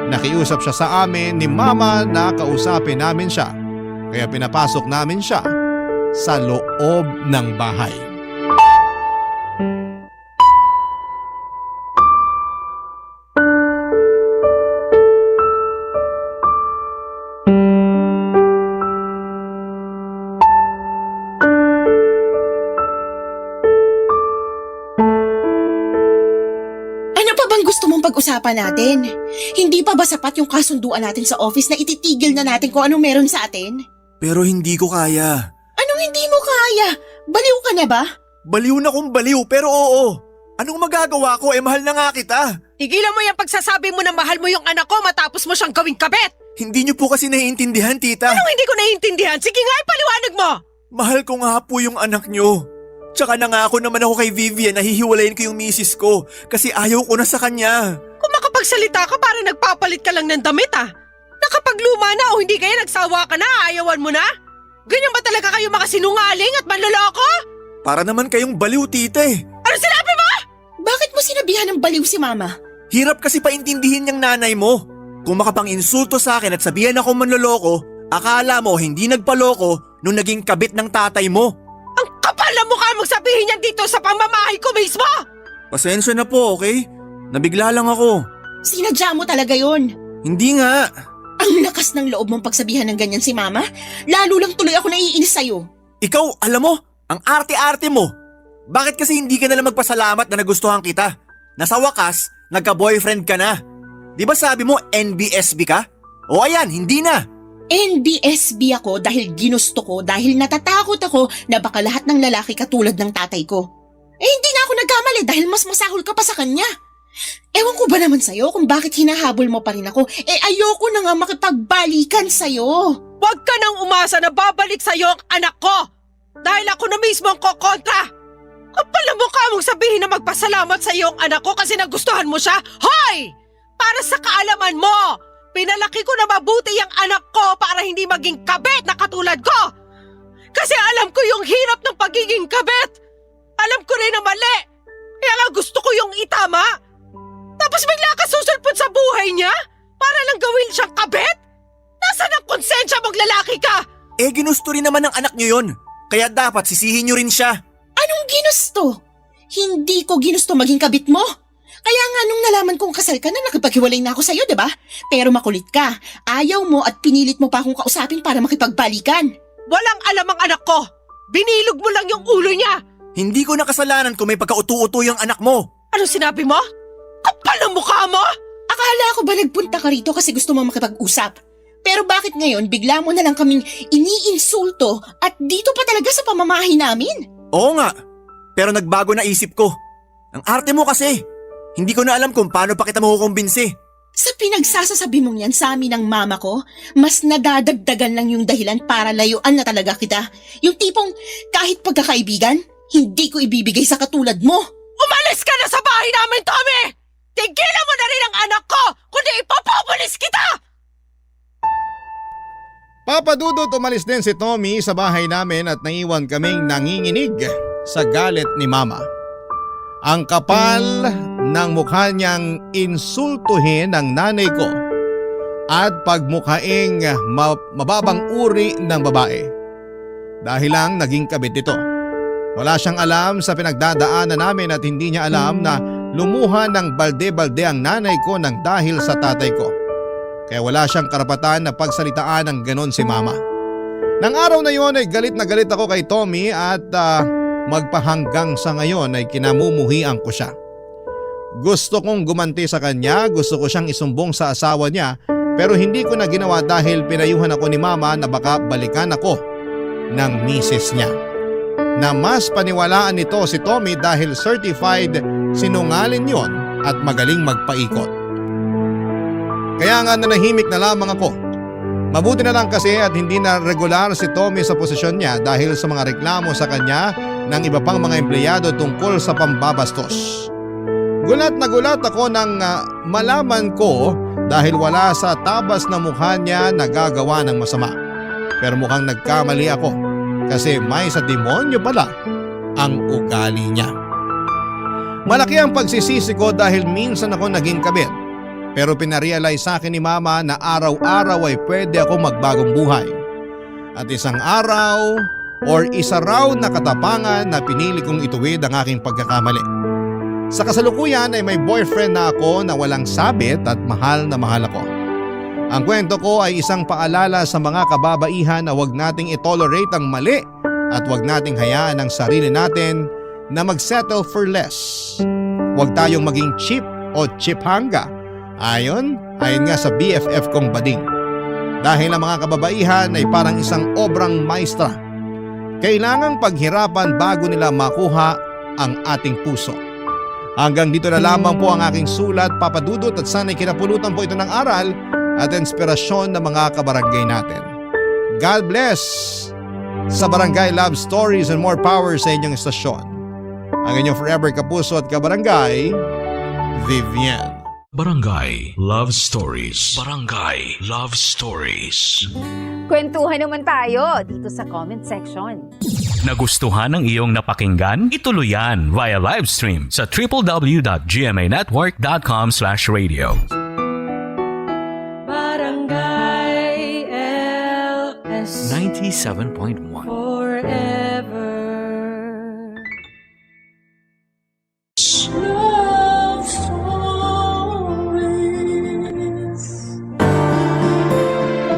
Nakiusap siya sa amin ni Mama na kausapin namin siya, kaya pinapasok namin siya sa loob ng bahay. bang gusto mong pag-usapan natin? Hindi pa ba sapat yung kasunduan natin sa office na ititigil na natin kung anong meron sa atin? Pero hindi ko kaya. Anong hindi mo kaya? Baliw ka na ba? Baliw na kung baliw pero oo. Anong magagawa ko mahal na nga kita. Tigilan mo yung pagsasabi mo na mahal mo yung anak ko matapos mo siyang gawing kabit. Hindi niyo po kasi naiintindihan, tita. Anong hindi ko naiintindihan? Sige nga, ipaliwanag mo. Mahal ko nga po yung anak niyo. Tsaka nangako naman ako kay Vivian na hihiwalayin ko yung misis ko kasi ayaw ko na sa kanya. Kung makapagsalita ka, parang nagpapalit ka lang ng damit Nakapagluma na o hindi kaya nagsawa ka na, ayawan mo na? Ganyan ba talaga kayo makasinungaling at manloloko? Para naman kayong baliw, tita Ano sinabi mo? Bakit mo sinabihan ng baliw si Mama? Hirap kasi paintindihin niyang nanay mo. Kung makapang-insulto sa akin at sabihan ako manloloko, akala mo hindi nagpaloko nung naging kabit ng tatay mo. Ang kapal na mukha mong sabihin yan dito sa pamamahay ko mismo! Pasensya na po, okay? Nabigla lang ako. Sinadya mo talaga yon. Hindi nga. Ang lakas ng loob mong pagsabihan ng ganyan si Mama. Lalo lang tuloy ako naiinis sa'yo. Ikaw, alam mo, ang arte-arte mo. Bakit kasi hindi ka nalang magpasalamat na nagustuhan kita? Nasa wakas, nagka-boyfriend ka na. Di ba sabi mo NBSB ka? O ayan, hindi na. NBSB ako dahil ginusto ko, dahil natatakot ako na baka lahat ng lalaki katulad ng tatay ko. Hindi na ako nagkamali dahil mas masahol ka pa sa kanya. Ewan ko ba naman sa'yo kung bakit hinahabol mo pa rin ako? Ayoko na nga makipagbalikan sa'yo. Huwag ka nang umasa na babalik sa'yo ang anak ko! Dahil ako na mismo ang kokontra! Kapal na mukha mong sabihin na magpasalamat sa iyo ang anak ko kasi nagustuhan mo siya? Hoy! Para sa kaalaman mo, pinalaki ko na mabuti ang anak ko para hindi maging kabit na katulad ko! Kasi alam ko yung hirap ng pagiging kabit! Alam ko rin na mali! Kaya lang gusto ko yung itama! Tapos bigla ka susulpot sa buhay niya? Para lang gawin siyang kabit? Nasaan ang konsensya mong lalaki ka? Ginusto rin naman ng anak niyo yun. Kaya dapat sisihin niyo rin siya. Anong ginusto? Hindi ko ginusto maging kabit mo. Kaya nga nung nalaman kong kasal ka na nakipaghiwalay na ako sa'yo, diba? Pero makulit ka. Ayaw mo at pinilit mo pa akong kausapin para makipagbalikan. Walang alam ang anak ko! Binilog mo lang yung ulo niya! Hindi ko nakasalanan kung may pagka-utu-utu yung anak mo. Anong sinabi mo? Kapal ang mukha mo! Akala ko ba nagpunta ka rito kasi gusto mo makipag-usap? Pero bakit ngayon bigla mo na lang kaming iniinsulto at dito pa talaga sa pamamahay namin? Oo nga, pero nagbago na isip ko. Ang arte mo kasi. Hindi ko na alam kung paano pa kita makukumbinsi. Sa pinagsasasabi mong yan sa amin ng mama ko, mas nadadagdagan lang yung dahilan para layuan na talaga kita. Yung tipong kahit pagkakaibigan, hindi ko ibibigay sa katulad mo. Umalis ka na sa bahay namin, Tommy! Tigilan mo na rin ang anak ko, kundi ipapapulis kita! Papa Dudut, umalis din si Tommy sa bahay namin at naiwan kaming nanginginig sa galit ni Mama. Ang kapal ng mukha niyang insultuhin ang nanay ko at pagmukhaing mababang uri ng babae. Dahil lang naging kabit ito. Wala siyang alam sa pinagdadaanan namin at hindi niya alam na lumuha ng balde-balde ang nanay ko nang dahil sa tatay ko. Kaya wala siyang karapatan na pagsalitaan ng ganon si Mama. Nang araw na yon ay galit na galit ako kay Tommy at magpahanggang sa ngayon ay kinamumuhian ko siya. Gusto kong gumanti sa kanya, gusto ko siyang isumbong sa asawa niya pero hindi ko na ginawa dahil pinayuhan ako ni Mama na baka balikan ako ng misis niya. Na mas paniwalaan nito si Tommy dahil certified sinungaling yon at magaling magpaikot. Kaya nga nanahimik na lamang ako. Mabuti na lang kasi at hindi na regular si Tommy sa posisyon niya dahil sa mga reklamo sa kanya ng iba pang mga empleyado tungkol sa pambabastos. Gulat na gulat ako nang malaman ko dahil wala sa tabas na mukha niya nagagawa ng masama. Pero mukhang nagkamali ako kasi may sa demonyo pala ang ugali niya. Malaki ang pagsisisi ko dahil minsan ako naging kabit. Pero pinarealize sa akin ni Mama na araw-araw ay pwede ako magbagong buhay. At isang araw or isa raw na katapangan na pinili kong ituwid ang aking pagkakamali. Sa kasalukuyan ay may boyfriend na ako na walang sabit at mahal na mahal ako. Ang kwento ko ay isang paalala sa mga kababaihan na huwag nating itolerate ang mali at huwag nating hayaan ang sarili natin na mag-settle for less. Huwag tayong maging cheap o Chipanga. Ayon nga sa BFF kong bading. Dahil ang mga kababaihan ay parang isang obrang maestra. Kailangang paghirapan bago nila makuha ang ating puso. Hanggang dito na lamang po ang aking sulat, Papa Dudut, at sana'y kinapulutan po ito ng aral at inspirasyon ng mga kabarangay natin. God bless sa Barangay Love Stories and more power sa inyong estasyon. Ang inyong forever kapuso at kabarangay, Vivian. Barangay Love Stories. Barangay Love Stories. Kwentuhan naman tayo dito sa comment section. Nagustuhan ng iyong napakinggan? Ituloy yan via live stream sa www.gmanetwork.com/radio. Barangay LS 97.1 forever.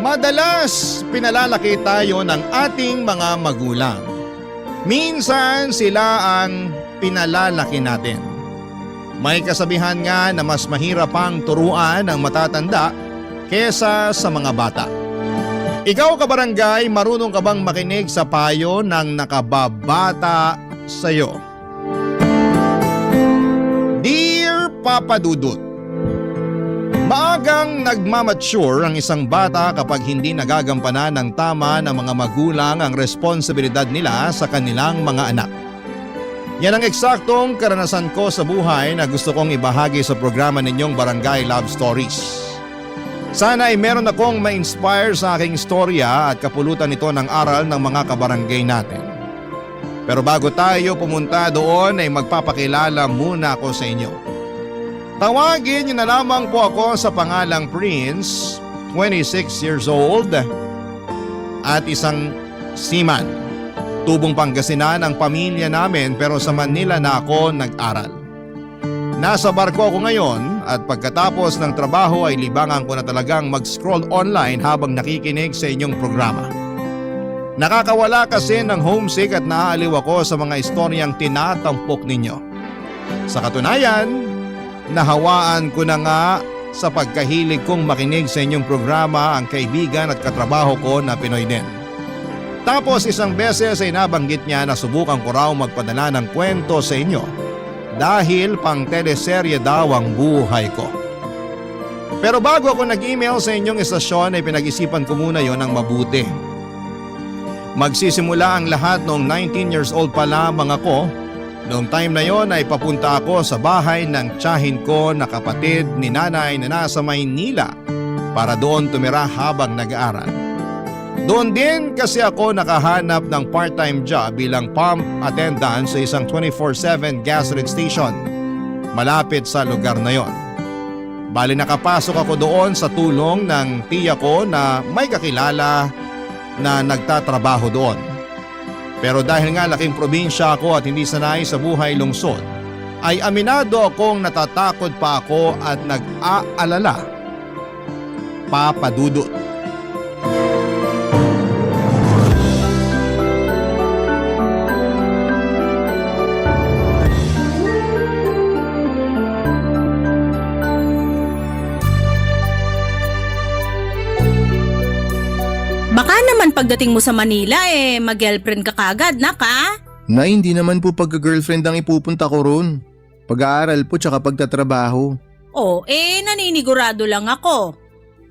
Madalas pinalalaki tayo ng ating mga magulang. Minsan sila ang pinalalaki natin. May kasabihan nga na mas mahirap pang turuan ang matatanda kesa sa mga bata. Ikaw kabarangay, marunong ka bang makinig sa payo ng nakababata sa'yo? Dear Papa Dudut, maagang nagmamature ang isang bata kapag hindi nagagampanan ng tama ng mga magulang ang responsibilidad nila sa kanilang mga anak. Yan ang eksaktong karanasan ko sa buhay na gusto kong ibahagi sa programa ninyong Barangay Love Stories. Sana ay meron akong ma-inspire sa aking istorya at kapulutan nito ng aral ng mga kabarangay natin. Pero bago tayo pumunta doon ay magpapakilala muna ako sa inyo. Tawagin niyo na lamang po ako sa pangalang Prince, 26 years old, at isang seaman. Tubong Pangasinan ang pamilya namin pero sa Manila na ako nag-aral. Nasa barko ako ngayon at pagkatapos ng trabaho ay libangan ko na talagang mag-scroll online habang nakikinig sa inyong programa. Nakakawala kasi ng homesick at naaaliw ako sa mga istoryang tinatampok ninyo. Sa katunayan, nahawaan ko na nga sa pagkahilig kong makinig sa inyong programa ang kaibigan at katrabaho ko na Pinoy din. Tapos isang beses ay nabanggit niya na subukan ko raw magpadala ng kwento sa inyo dahil pang teleserye daw ang buhay ko. Pero bago ako nag-email sa inyong estasyon ay pinag-isipan ko muna yon ng mabuti. Magsisimula ang lahat noong 19 years old pa lamang ako. Noong time na yon ay papunta ako sa bahay ng tiyahin ko na kapatid ni nanay na nasa Maynila para doon tumira habang nag-aaral. Doon din kasi ako nakahanap ng part-time job bilang pump attendant sa isang 24/7 gasoline station malapit sa lugar na yon. Bali nakapasok ako doon sa tulong ng tiya ko na may kakilala na nagtatrabaho doon. Pero dahil nga laking probinsya ako at hindi sanay sa buhay lungsod, ay aminado akong natatakot pa ako at nag-aalala. Papa Dudut. Baka naman pagdating mo sa Manila mag-girlfriend ka kagad, naka? Na hindi naman po pagka-girlfriend ang ipupunta ko ron. Pag-aaral po tsaka pagtatrabaho. Naninigurado lang ako.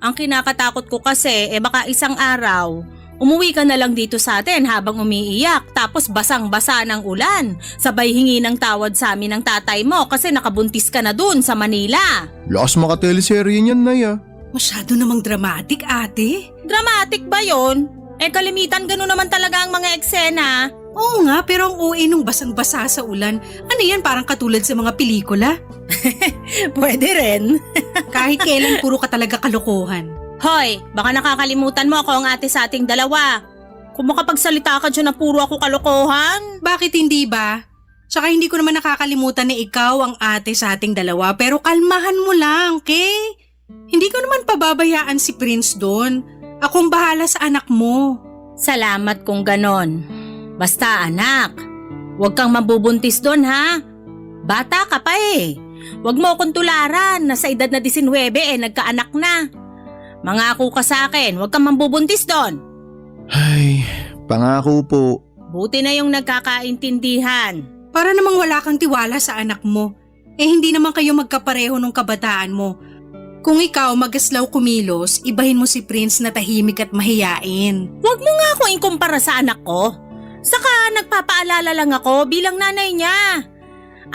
Ang kinakatakot ko kasi baka isang araw, umuwi ka na lang dito sa atin habang umiiyak tapos basang-basa ng ulan. Sabay hingi ng tawad sa amin ng tatay mo kasi nakabuntis ka na dun sa Manila. Lakas makateleserye niyan, Nay. Masyado namang dramatic, ate. Dramatic ba yon? Kalimitan gano'n naman talaga ang mga eksena. Oo nga, pero ang OA nung basang-basa sa ulan, ano yan, parang katulad sa mga pelikula? Pwede rin. Kahit kailan puro ka talaga kalokohan. Hoy, baka nakakalimutan mo ako ang ate sa ating dalawa. Kung makapagsalita ka dyan na puro ako kalokohan. Bakit hindi ba? Tsaka hindi ko naman nakakalimutan na ikaw ang ate sa ating dalawa, pero kalmahan mo lang, okay? Hindi ko naman pababayaan si Prince doon. Akong bahala sa anak mo. Salamat kung ganon. Basta anak, huwag kang mabubuntis doon ha. Bata ka pa Huwag mo akong tularan na sa edad na 19 nagkaanak na. Mangako ka sa akin, huwag kang mambubuntis doon. Ay, pangako po. Buti na yung nagkakaintindihan. Para namang wala kang tiwala sa anak mo. Hindi naman kayo magkapareho nung kabataan mo. Kung ikaw magaslaw kumilos, ibahin mo si Prince na tahimik at mahiyain. Huwag mo nga ako ikumpara sa anak ko. Saka nagpapaalala lang ako bilang nanay niya.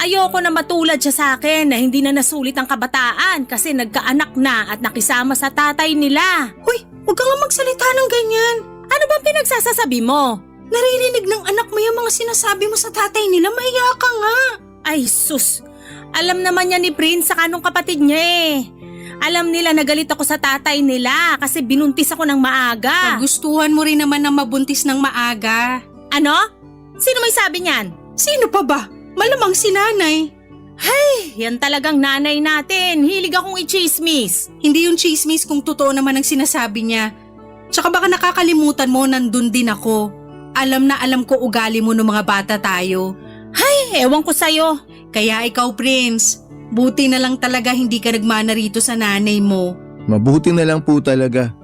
Ayoko na matulad siya sa akin na hindi na nasulit ang kabataan kasi nagkaanak na at nakisama sa tatay nila. Hoy, huwag ka nga magsalita ng ganyan. Ano bang pinagsasasabi mo? Naririnig ng anak mo yung mga sinasabi mo sa tatay nila, mahiya ka nga. Ay sus, alam naman niya ni Prince sa kanong kapatid niya eh. Alam nila na galit ako sa tatay nila kasi binuntis ako ng maaga. Gustuhan mo rin naman na mabuntis ng maaga. Ano? Sino may sabi niyan? Sino pa ba? Malamang si nanay. Yan talagang nanay natin. Hilig akong i-chismis. Hindi yung chismis kung totoo naman ang sinasabi niya. Tsaka baka nakakalimutan mo nandun din ako. Alam na alam ko ugali mo ng mga bata tayo. Ewan ko sa'yo. Kaya ikaw, Prince, buti na lang talaga hindi ka nagmana rito sa nanay mo. Mabuti na lang po talaga.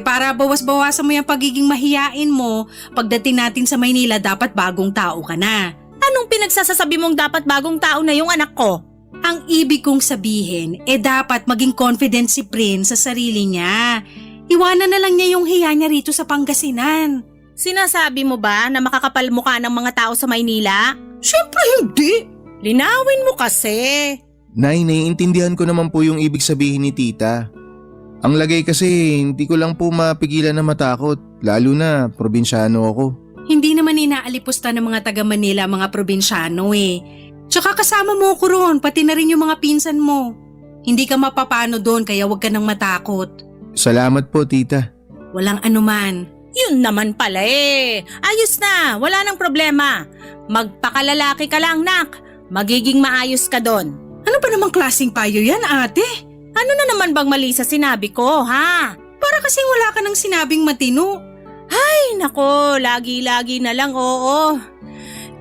Para bawas-bawasan mo yung pagiging mahiyain mo, pagdating natin sa Maynila dapat bagong tao ka na. Anong pinagsasasabi mong dapat bagong tao na yung anak ko? Ang ibig kong sabihin, dapat maging confident si Prince sa sarili niya. Iwanan na lang niya yung hiya niya rito sa Pangasinan. Sinasabi mo ba na makakapal mukha ng mga tao sa Maynila? Siyempre hindi! Linawin mo kasi. Nay, naiintindihan ko naman po yung ibig sabihin ni tita. Ang lagay kasi hindi ko lang po mapigilan na matakot, lalo na probinsyano ako. Hindi naman inaalipusta ng mga taga Manila mga probinsyano Tsaka kasama mo ko ron, pati na rin yung mga pinsan mo. Hindi ka mapapano doon kaya huwag ka nang matakot. Salamat po, tita. Walang anuman. Yun naman pala Ayos na, wala nang problema. Magpakalalaki ka lang, nak. Magiging maayos ka doon. Ano ba namang klaseng payo yan, ate? Ano na naman bang mali sa sinabi ko, ha? Para kasing wala ka nang sinabing matino. Ay, nako, lagi-lagi na lang, oo.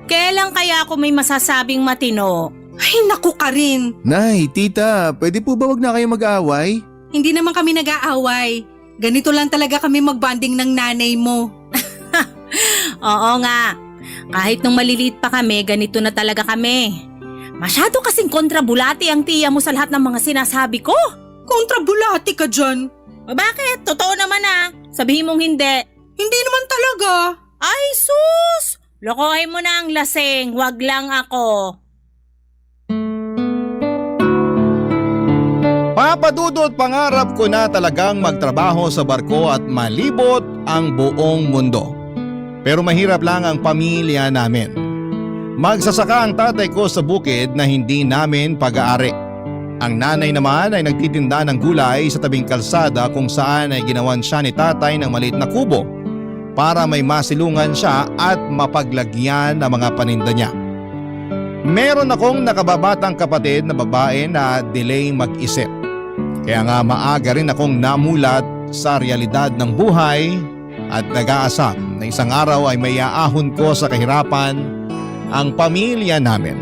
Kailan kaya ako may masasabing matino? Ay, naku ka rin. Nay, tita, pwede po ba wag na kayo mag-aaway? Hindi naman kami nag-aaway. Ganito lang talaga kami magbanding ng nanay mo. Oo nga. Kahit nung maliliit pa kami, ganito na talaga kami. Masyado kasing kontrabulati ang tiya mo sa lahat ng mga sinasabi ko. Kontrabulati ka dyan. O bakit? Totoo naman Sabihin mong hindi. Hindi naman talaga. Ay sus! Lokohin mo na ang lasing, wag lang ako. Papadudot, pangarap ko na talagang magtrabaho sa barko at malibot ang buong mundo. Pero mahirap lang ang pamilya namin. Magsasaka ang tatay ko sa bukid na hindi namin pag-aari. Ang nanay naman ay nagtitinda ng gulay sa tabing kalsada kung saan ay ginawan siya ni tatay ng maliit na kubo para may masilungan siya at mapaglagyan ng mga paninda niya. Meron akong nakababatang kapatid na babae na delay mag-isip. Kaya nga maaga rin akong namulat sa realidad ng buhay at nag-aasam na isang araw ay may aahon ko sa kahirapan ang pamilya namin.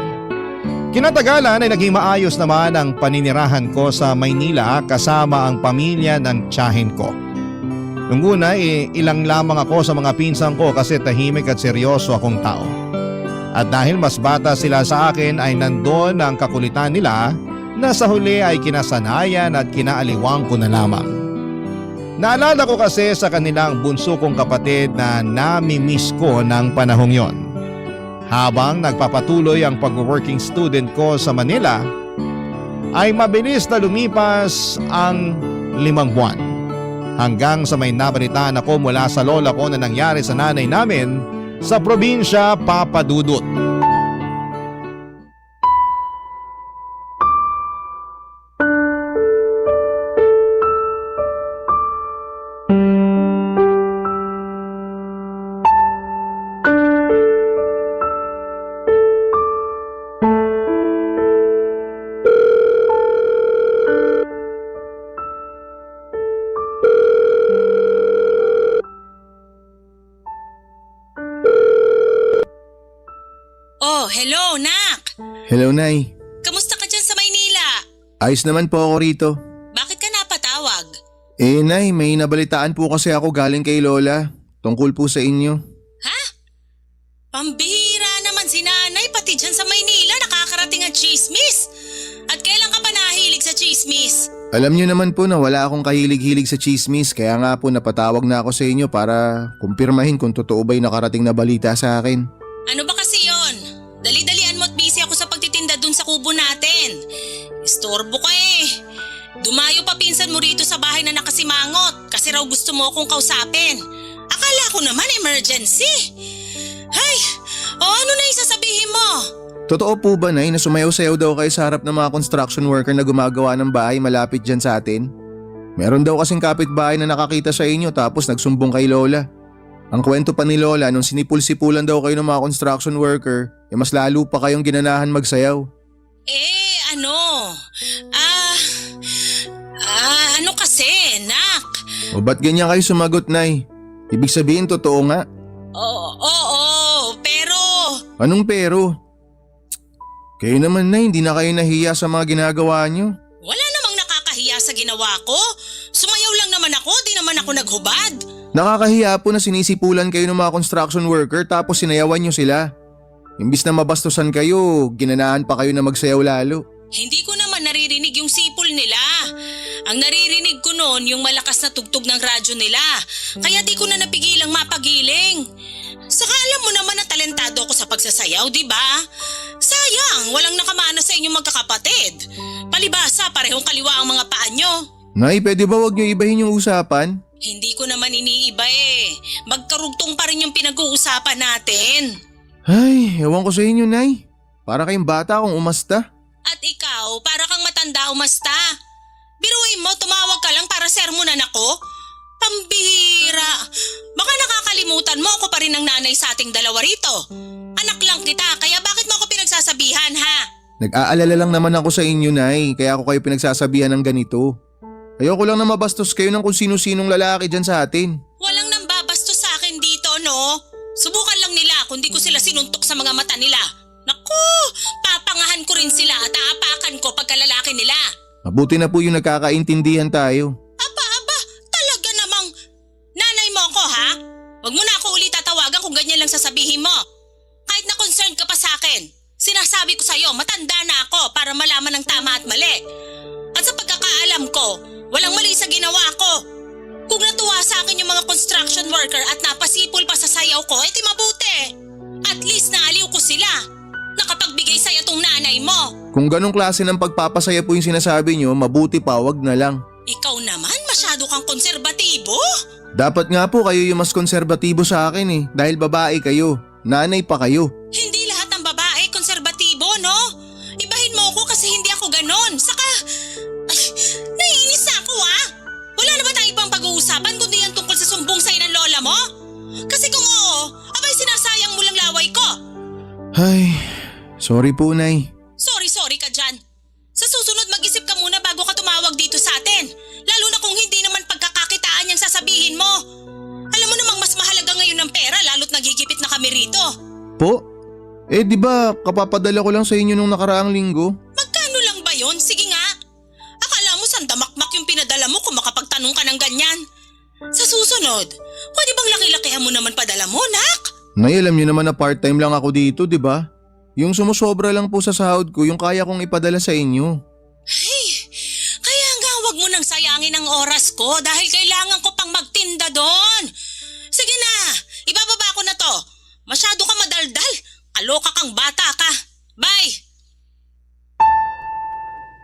Kinatagalan ay naging maayos naman ang paninirahan ko sa Maynila kasama ang pamilya ng tiyahin ko. Nung una ilang lamang ako sa mga pinsan ko kasi tahimik at seryoso akong tao. At dahil mas bata sila sa akin ay nandoon ang kakulitan nila na sa huli ay kinasanayan at kinaaliwang ko na lamang. Naalala ko kasi sa kanilang bunso kong kapatid na nami-miss ko ng panahong yon. Habang nagpapatuloy ang pag-working student ko sa Manila, ay mabilis na lumipas ang 5 buwan. Hanggang sa may nabalitaan ako mula sa lola ko na nangyari sa nanay namin sa probinsya Papadudot. Oh, hello, nak! Hello, Nay. Kamusta ka dyan sa Maynila? Ayos naman po ako rito. Bakit ka napatawag? Nay, may nabalitaan po kasi ako galing kay Lola. Tungkol po sa inyo. Pambihira naman si nanay, pati dyan sa Maynila nakakarating ang chismis. At kailan ka pa nahilig sa chismis? Alam niyo naman po na wala akong kahilig-hilig sa chismis, kaya nga po napatawag na ako sa inyo para kumpirmahin kung totoo ba'y nakarating na balita sa akin. Ano ba kasi yon? Dali-dalian mo at busy ako sa pagtitinda dun sa kubo natin. Istorbo ka eh. Dumayo pa pinsan mo rito sa bahay na nakasimangot kasi raw gusto mo akong kausapin. Akala ko naman emergency. Hay, ano na isasabihin mo? Totoo po ba, Nay, na sumayaw-sayaw daw kayo sa harap ng mga construction worker na gumagawa ng bahay malapit dyan sa atin? Meron daw kasing kapitbahay na nakakita sa inyo tapos nagsumbong kay Lola. Ang kwento pa ni Lola, nung sinipul-sipulan daw kayo ng mga construction worker, mas lalo pa kayong ginanahan magsayaw. Ano kasi, nak? O ba't ganyan kayo sumagot, Nay? Ibig sabihin totoo nga. Oo, pero... Anong pero? Kayo naman, Nay, hindi na kayo nahiya sa mga ginagawa nyo. Wala namang nakakahiya sa ginawa ko. Sumayaw lang naman ako, di naman ako naghubad. Nakakahiya po na sinisipulan kayo ng mga construction worker tapos sinayawan nyo sila. Imbis na mabastusan kayo, ginanahan pa kayo na magsayaw lalo. Hindi ko naman naririnig yung sipol nila. Ang naririnig ko noon yung malakas na tugtog ng radyo nila. Kaya di ko na napigilang mapagiling. Saka alam mo naman na talentado ako sa pagsasayaw, di ba? Sayang, walang nakamana sa inyong magkakapatid. Palibasa, parehong kaliwa ang mga paa nyo. Nay, pwede ba wag nyo ibahin yung usapan? Hindi ko naman iniiba eh. Magkarugtong pa rin yung pinag-uusapan natin. Ay, ewan ko sa inyo, Nay. Para kayong bata akong umasta. At ikaw, para kang matanda umasta. Biruin mo, tumawag ka lang para sermonan ako? Pambihira. Baka nakakalimutan mo ako pa rin ang nanay sa ating dalawa rito. Anak lang kita, kaya bakit mo ako pinagsasabihan, ha? Nag-aalala lang naman ako sa inyo, Nay, kaya ako kayo pinagsasabihan ng ganito. Ayoko lang na mabastos kayo ng kung sino-sinong lalaki dyan sa atin. Walang nambabastos sa akin dito, no? Subukan lang nila kung di ko sila sinuntok sa mga mata nila. Naku, papangahan ko rin sila at aapakan ko pagkalalaki nila. Mabuti na po yung nagkakaintindihan tayo. Aba, talaga namang nanay mo ako, ha? Huwag mo na ako ulit tatawagan kung ganyan lang sasabihin mo. Kahit na concerned ka pa sa akin, sinasabi ko sa'yo, matanda na ako para malaman ng tama at mali. At sa pagkakaalam ko, walang mali sa ginawa ko. Kung natuwa sa akin yung mga construction worker at napasipol pa sa sayaw ko, edi mabuti. At least naaliw ko sila. Nakapagbigay saya tong nanay mo. Kung ganong klase ng pagpapasaya po yung sinasabi nyo, mabuti pa wag na lang. Ikaw naman, masyado kang konserbatibo. Dapat nga po kayo yung mas konserbatibo sa akin eh, dahil babae kayo, nanay pa kayo. Hindi lahat ng babae konserbatibo, no? Ibahin mo ako kasi hindi ako ganon. Saka, naiinis na ako, ha? Wala na ba tayong ibang pag-uusapan kundi yan tungkol sa sumbong sa'yo ng lola mo? Kasi kung oo, abay sinasayang mo lang laway ko. Ay, sorry po, Nay. Sorry ka dyan. Sa susunod mag-isip ka muna bago ka tumawag dito sa atin. Lalo na kung hindi naman pagkakakitaan yung sasabihin mo. Alam mo namang mas mahalaga ngayon ng pera lalo't nagigipit na kami rito. Po? Di ba kapapadala ko lang sa inyo nung nakaraang linggo? Magkano lang ba yon? Sige nga. Akala mo sandamakmak yung pinadala mo kung makapagtanong ka ng ganyan. Sa susunod, pwede bang laki-lakihan mo naman padala mo, nak? Nay, alam niyo naman na part-time lang ako dito, di ba? Yung sumusobra lang po sa sahod ko, yung kaya kong ipadala sa inyo. Ay, kaya nga wag mo nang sayangin ang oras ko dahil kailangan ko pang magtinda doon. Sige na, ibababa ko na to. Masyado ka madaldal. Kaloka kang bata ka. Bye!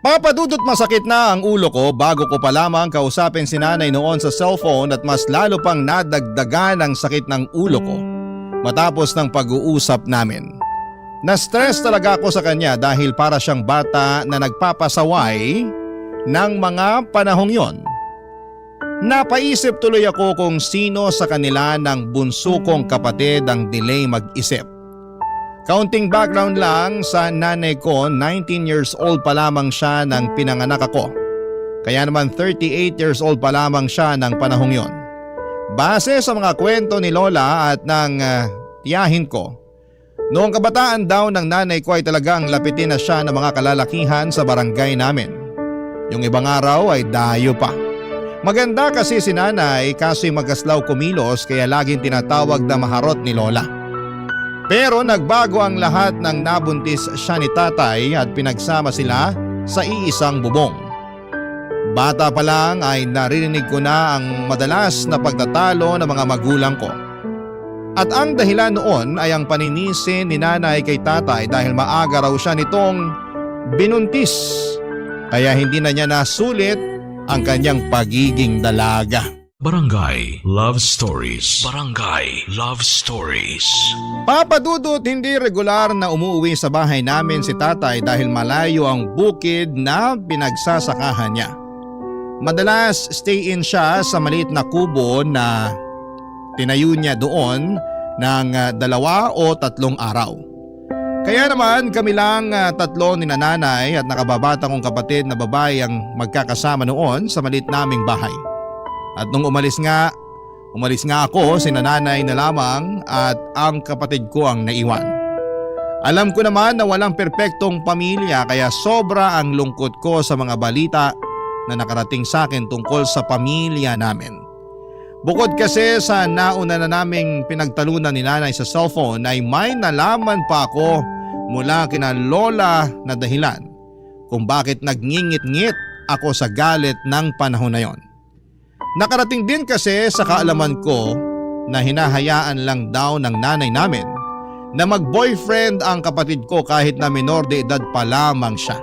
Papadudot masakit na ang ulo ko bago ko pa lamang kausapin si nanay noon sa cellphone at mas lalo pang nadagdagan ang sakit ng ulo ko matapos ng pag-uusap namin. Na-stress talaga ako sa kanya dahil para siyang bata na nagpapasaway ng mga panahong yon. Napaisip tuloy ako kung sino sa kanila ng bunso kong kapatid ang delay mag-isip. Counting background lang sa nanay ko, 19 years old pa lamang siya nang pinanganak ako. Kaya naman 38 years old pa lamang siya ng panahong yon. Base sa mga kwento ni Lola at ng tiyahin ko, noong kabataan daw ng nanay ko ay talagang lapitin na siya ng mga kalalakihan sa barangay namin. Yung ibang araw ay dayo pa. Maganda kasi si nanay kaso'y magaslaw kumilos kaya laging tinatawag na maharot ni lola. Pero nagbago ang lahat nang nabuntis siya ni tatay at pinagsama sila sa iisang bubong. Bata pa lang ay naririnig ko na ang madalas na pagtatalo ng mga magulang ko. At ang dahilan noon ay ang paninisi ni nanay kay tatay dahil maaga raw siya nitong binuntis. Kaya hindi na niya nasulit ang kanyang pagiging dalaga. Barangay Love Stories. Barangay Love Stories. Papa Dudut, hindi regular na umuwi sa bahay namin si tatay dahil malayo ang bukid na pinagsasakahan niya. Madalas stay-in siya sa maliit na kubo na tinayo niya doon ng 2 o 3 araw. Kaya naman kami lang 3 ni nanay at nakababata kong kapatid na babae ang magkakasama noon sa maliit naming bahay. At nung umalis nga ako, si nanay na lamang at ang kapatid ko ang naiwan. Alam ko naman na walang perpektong pamilya kaya sobra ang lungkot ko sa mga balita na nakarating sa akin tungkol sa pamilya namin. Bukod kasi sa nauna na naming pinagtalunan ni nanay sa cellphone ay may nalaman pa ako mula kina lola na dahilan kung bakit nagngingit-ngit ako sa galit ng panahon na yon. Nakarating din kasi sa kaalaman ko na hinahayaan lang daw ng nanay namin na mag-boyfriend ang kapatid ko kahit na minor de edad pa lamang siya.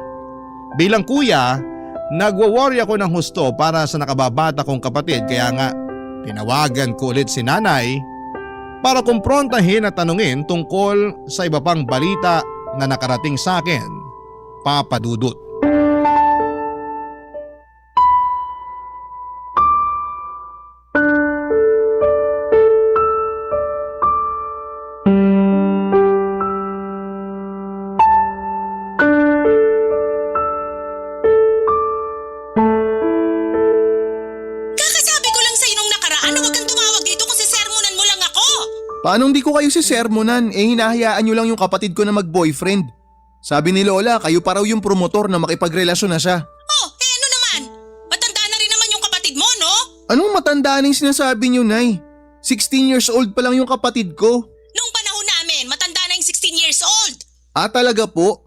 Bilang kuya, nagwo-worry ako ng husto para sa nakababata kong kapatid kaya nga tinawagan ko ulit si nanay para kumprontahin at tanungin tungkol sa iba pang balita na nakarating sa akin, Papa Dudut. Paano hindi ko kayo sisermonan? Hinahayaan nyo lang yung kapatid ko na mag-boyfriend. Sabi ni Lola, kayo pa raw yung promotor na makipagrelasyon na siya. Oh, ano naman? Matanda na rin naman yung kapatid mo, no? Anong matanda na yung sinasabi nyo, Nay? 16 years old pa lang yung kapatid ko. Nung panahon namin, matanda na yung 16 years old. Ah, talaga po?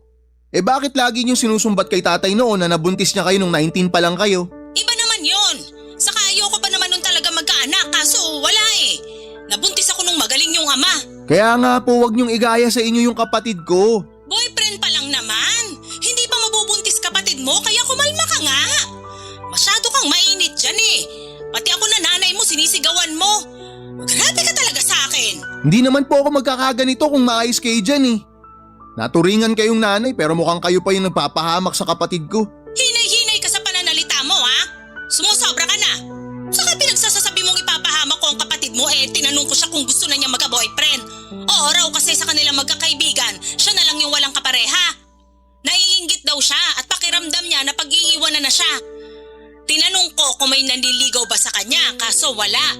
Bakit lagi nyo sinusumbat kay tatay noon na nabuntis niya kayo nung 19 pa lang kayo? Iba naman yun. Saka ayoko pa naman nun talaga magkaanak kaso wala eh. Nabuntis ako nung magaling yung ama. Kaya nga po, wag niyong igaya sa inyo yung kapatid ko. Boyfriend pa lang naman. Hindi pa mabubuntis kapatid mo kaya kumalma ka nga. Masyado kang mainit dyan eh. Pati ako na nanay mo sinisigawan mo. Grabe ka talaga sa akin. Hindi naman po ako magkakaganito kung maayos kayo dyan eh. Naturingan kayong nanay pero mukhang kayo pa yung nagpapahamak sa kapatid ko. Hinay-hinay ka sa pananalita mo ha. Sumusobra ka na. Saka pinagsasasabi mong ipapahamak ko ang kapatid mo tinanong ko siya kung gusto na niya magka-boyfriend. Oo raw kasi sa kanilang magkakaibigan, siya na lang yung walang kapareha. Naiinggit daw siya at pakiramdam niya na pag-iiwanan na siya. Tinanong ko kung may nanliligaw ba sa kanya kaso wala.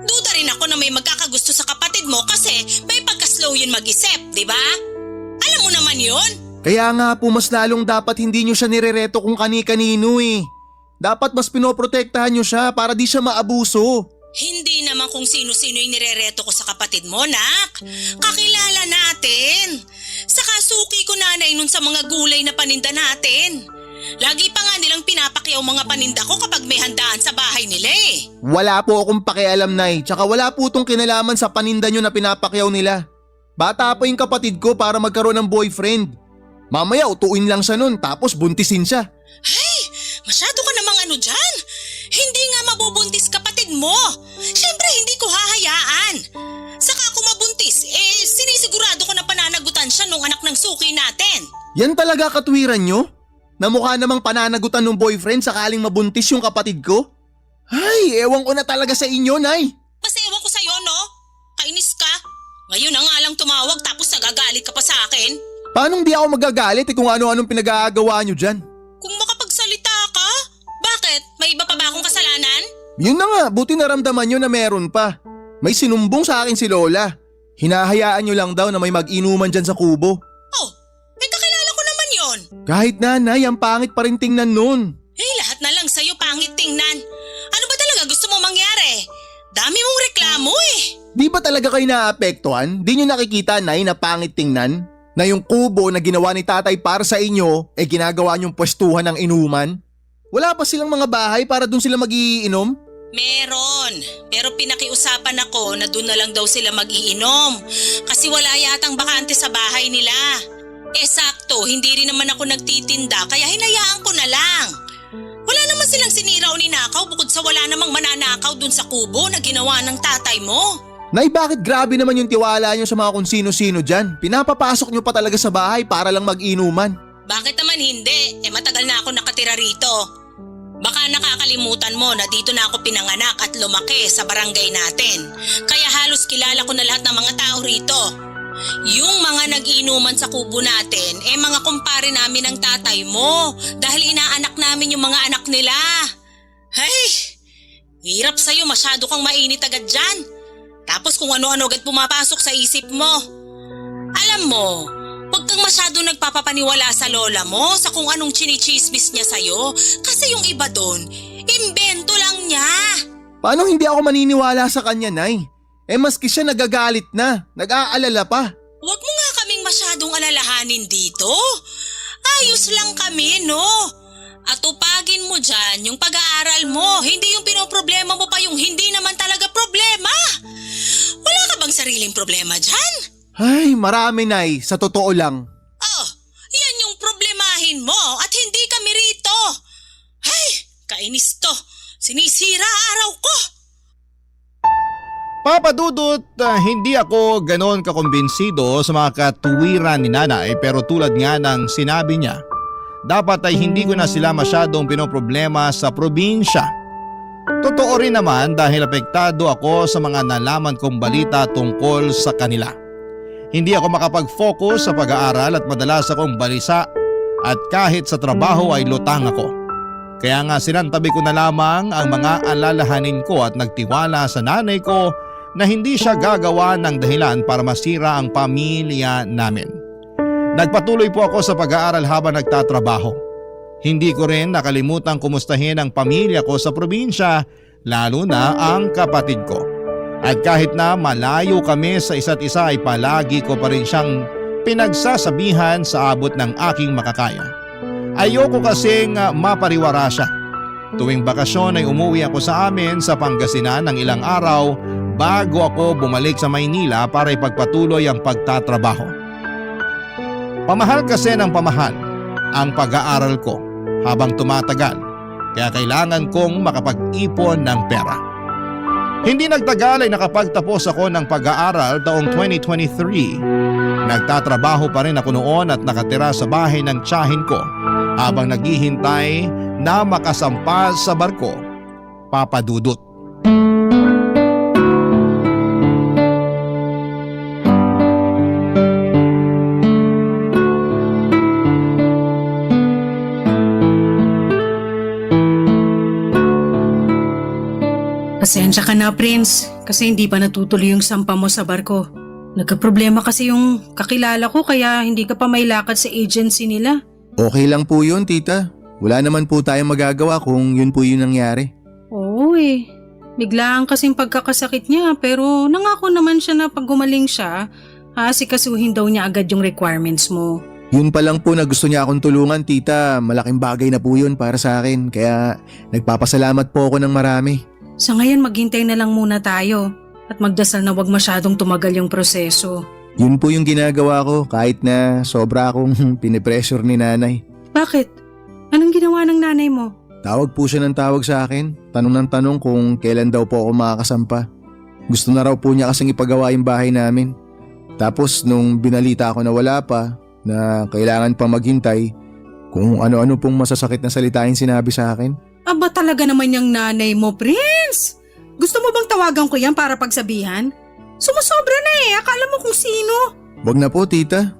Duda rin ako na may magkakagusto sa kapatid mo kasi may pagka-slow yun mag-isip, di ba? Alam mo naman yun? Kaya nga po mas lalong dapat hindi nyo siya nirereto kung kani-kanino eh. Dapat mas pinoprotektahan nyo siya para di siya maabuso. Hindi naman kung sino-sino yung nirereto ko sa kapatid mo, nak. Kakilala natin. Saka suki ko nanay nun sa mga gulay na paninda natin. Lagi pa nga nilang pinapakyaw mga paninda ko kapag may handaan sa bahay nila eh. Wala po akong pakialam, Nay. Tsaka wala po itong kinalaman sa paninda nyo na pinapakyaw nila. Bata pa yung kapatid ko para magkaroon ng boyfriend. Mamaya utuin lang siya nun tapos buntisin siya. Ay, masyado ka namang ano dyan. Hindi nga mabubuntis kapatid mo. Siyempre hindi ko hahayaan. Saka kung mabuntis, sinisigurado ko na pananagutan siya nung anak ng suki natin. Yan talaga katwiran nyo? Na mukha namang pananagutan ng boyfriend sakaling mabuntis yung kapatid ko? Ay, ewan ko na talaga sa inyo, Nay. Mas ewan ko sa'yo, no? Kainis ka. Ngayon na nga lang tumawag tapos nagagalit ka pa sa akin. Paano di ako magagalit kung ano-anong pinag-aagawa nyo dyan? Kung makapagsalita ka, bakit? May iba pa ba akong kasalanan? Yun na nga, buti naramdaman nyo na meron pa. May sinumbong sa akin si Lola. Hinahayaan nyo lang daw na may mag-inuman dyan sa kubo. Oh, may kakilala ko naman yon. Kahit nanay, ang pangit pa rin tingnan nun. tingnan. Ano ba talaga gusto mo mangyari? Dami mong reklamo eh. Di ba talaga kayo naapektuhan? Di nyo nakikita, Nay, na pangit tingnan? Na yung kubo na ginawa ni tatay para sa inyo, ginagawa nyong pwestuhan ng inuman? Wala pa silang mga bahay para dun sila magiinom? Meron, pero pinakiusapan ako na doon na lang daw sila mag-iinom kasi wala yatang bakante sa bahay nila. Sakto, hindi rin naman ako nagtitinda kaya hinayaan ko na lang. Wala naman silang sinira o ninakaw bukod sa wala namang mananakaw doon sa kubo na ginawa ng tatay mo. Nay, bakit grabe naman yung tiwala nyo sa mga kung sino-sino dyan? Pinapapasok nyo pa talaga sa bahay para lang mag-inuman. Bakit naman hindi? Matagal na ako nakatira rito. Baka nakakalimutan mo na dito na ako pinanganak at lumaki sa barangay natin. Kaya halos kilala ko na lahat ng mga tao rito. Yung mga nag-inuman sa kubo natin, mga kumpare namin ng tatay mo dahil inaanak namin yung mga anak nila. Hey, hirap sa'yo, masyado kang mainit agad dyan. Tapos kung ano-ano agad pumapasok sa isip mo. Alam mo, huwag kang masyado nagpapapaniwala sa lola mo sa kung anong chinichismis niya sa'yo kasi yung iba doon, imbento lang niya. Paano hindi ako maniniwala sa kanya, Nay? Maski siya nagagalit na, nag-aalala pa. Huwag mo nga kaming masyadong alalahanin dito. Ayos lang kami, no? At tupagin mo dyan yung pag-aaral mo, hindi yung pinoproblema mo pa yung hindi naman talaga problema. Wala ka bang sariling problema dyan? Ay, marami, Nay, sa totoo lang. Oh, yan yung problemahin mo at hindi kami rito. Ay, kainis to. Sinisira araw ko. Papa Dudut, hindi ako ganon kakumbinsido sa mga katuwiran ni nanay pero tulad nga ng sinabi niya, dapat ay hindi ko na sila masyadong pinoproblema sa probinsya. Totoo rin naman dahil apektado ako sa mga nalaman kong balita tungkol sa kanila. Hindi ako makapag-focus sa pag-aaral at madalas akong balisa at kahit sa trabaho ay lutang ako. Kaya nga sinantabi ko na lamang ang mga alalahanin ko at nagtiwala sa nanay ko na hindi siya gagawa ng dahilan para masira ang pamilya namin. Nagpatuloy po ako sa pag-aaral habang nagtatrabaho. Hindi ko rin nakalimutan kumustahin ang pamilya ko sa probinsya, lalo na ang kapatid ko. At kahit na malayo kami sa isa't isa ay palagi ko pa rin siyang pinagsasabihan sa abot ng aking makakaya. Ayoko kasing mapariwara siya. Tuwing bakasyon ay umuwi ako sa amin sa Pangasinan ng ilang araw bago ako bumalik sa Maynila para ipagpatuloy ang pagtatrabaho. Pamahal kasi ng pamahal ang pag-aaral ko habang tumatagal kaya kailangan kong makapag-ipon ng pera. Hindi nagtagal ay nakapagtapos ako ng pag-aaral taong 2023. Nagtatrabaho pa rin ako noon at nakatira sa bahay ng tiyahin ko habang naghihintay na makasampa sa barko, Papa Dudut. Pasensya ka na, Prince, kasi hindi pa natutuloy yung sampa mo sa barko. Nagkaproblema kasi yung kakilala ko kaya hindi ka pa mailakad sa agency nila. Okay lang po yun, tita. Wala naman po tayong magagawa kung yun po yung nangyari. Oo eh. Biglaan kasing pagkakasakit niya pero nangako naman siya na pag gumaling siya, asikasuhin daw niya agad yung requirements mo. Yun pa lang po na gusto niya akong tulungan, tita. Malaking bagay na po yun para sa akin. Kaya nagpapasalamat po ako ng marami. Sa ngayon maghintay na lang muna tayo at magdasal na wag masyadong tumagal yung proseso. Yun po yung ginagawa ko kahit na sobra akong pinipressure ni nanay. Bakit? Anong ginawa ng nanay mo? Tawag po siya ng tawag sa akin. Tanong ng tanong kung kailan daw po ako makakasampa. Gusto na raw po niya kasing ipagawa yung bahay namin. Tapos nung binalita ako na wala pa, na kailangan pa maghintay, kung ano-ano pong masasakit na salita yung sinabi sa akin. Aba talaga naman yung nanay mo, Prince! Gusto mo bang tawagan ko yan para pagsabihan? Sumusobra na eh, akala mo kung sino. Wag na po, tita.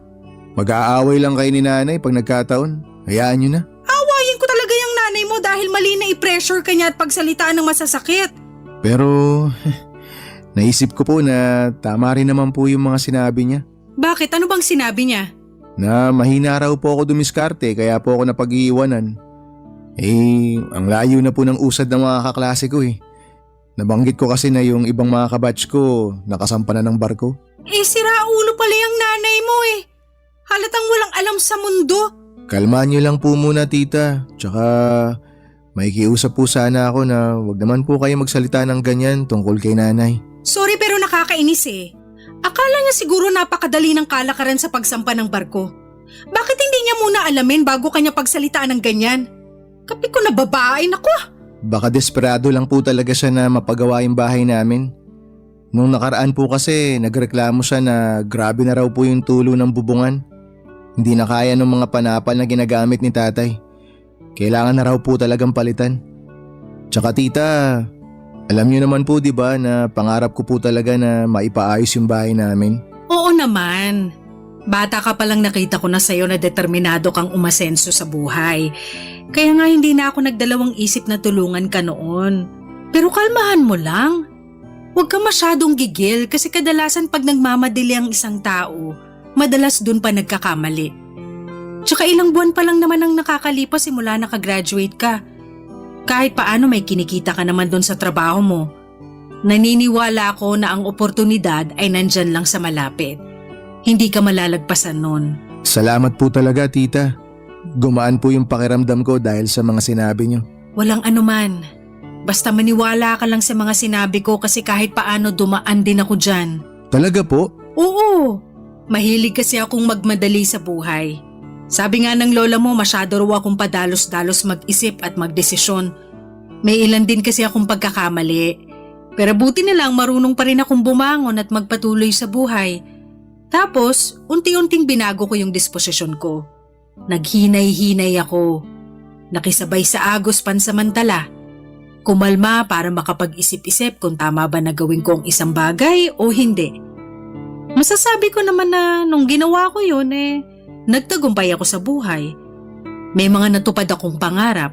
Mag-aaway lang kayo ni nanay pag nagkataon. Hayaan nyo na. Awayin ko talaga yung nanay mo dahil mali na i-pressure ka niya at pagsalitaan ng masasakit. Pero naisip ko po na tama rin naman po yung mga sinabi niya. Bakit? Ano bang sinabi niya? Na mahina raw po ako dumiskarte kaya po ako napag-iiwanan. Ang layo na po ng usad ng mga kaklase ko eh. Nabanggit ko kasi na yung ibang mga kabatch ko nakasampa na ng barko. Sira ulo pala yung nanay mo eh. Halatang walang alam sa mundo. Kalmahan niyo lang po muna tita. Tsaka may kiusap po sana ako na wag naman po kayo magsalita ng ganyan tungkol kay nanay. Sorry pero nakakainis eh. Akala niya siguro napakadali ng kalakaran sa pagsampa ng barko. Bakit hindi niya muna alamin bago kanya pagsalitaan ng ganyan? Kapit ko na babae, naku! Baka desperado lang po talaga siya na mapagawa yung bahay namin. Nung nakaraan po kasi nagreklamo siya na grabe na raw po yung tulo ng bubungan. Hindi na kaya ng mga panapal na ginagamit ni tatay. Kailangan na raw po talagang palitan. Tsaka tita, alam niyo naman po 'di ba na pangarap ko po talaga na maipaayos yung bahay namin. Oo naman. Bata ka palang nakita ko na sa'yo na determinado kang umasenso sa buhay. Kaya nga hindi na ako nagdalawang isip na tulungan ka noon. Pero kalmahan mo lang. Huwag ka masyadong gigil kasi kadalasan pag nagmamadali ang isang tao, madalas dun pa nagkakamali. Tsaka ilang buwan pa lang naman ang nakakalipas simula nakagraduate ka. Kahit paano may kinikita ka naman dun sa trabaho mo. Naniniwala ako na ang oportunidad ay nandyan lang sa malapit. Hindi ka malalagpasan nun. Salamat po talaga tita. Gumaan po yung pakiramdam ko dahil sa mga sinabi niyo. Walang anuman. Basta maniwala ka lang sa mga sinabi ko kasi kahit paano dumaan din ako dyan. Talaga po? Oo. Mahilig kasi akong magmadali sa buhay. Sabi nga ng lola mo masyado raw akong padalos-dalos mag-isip at magdesisyon. May ilan din kasi akong pagkakamali. Pero buti na lang marunong pa rin akong bumangon at magpatuloy sa buhay. Tapos, unti-unting binago ko yung disposisyon ko. Naghinay-hinay ako. Nakisabay sa agos pansamantala. Kumalma para makapag-isip-isip kung tama ba na gawin ko ang isang bagay o hindi. Masasabi ko naman na nung ginawa ko yun nagtagumpay ako sa buhay. May mga natupad akong pangarap.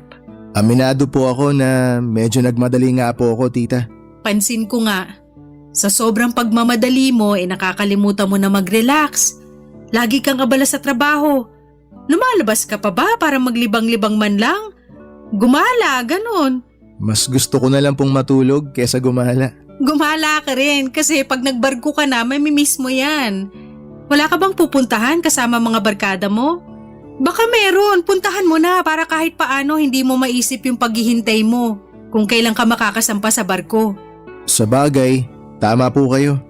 Aminado po ako na medyo nagmadali nga po ako tita. Pansin ko nga. Sa sobrang pagmamadali mo nakakalimutan mo na mag-relax. Lagi kang abala sa trabaho. Lumalabas ka pa ba para maglibang-libang man lang? Gumala, ganon. Mas gusto ko na lang pong matulog kesa gumala. Gumala ka rin kasi pag nagbarko ka na, may miss mo yan. Wala ka bang pupuntahan kasama mga barkada mo? Baka meron, puntahan mo na para kahit paano hindi mo maisip yung paghihintay mo kung kailan ka makakasampa sa barko. Sa bagay, tama po kayo.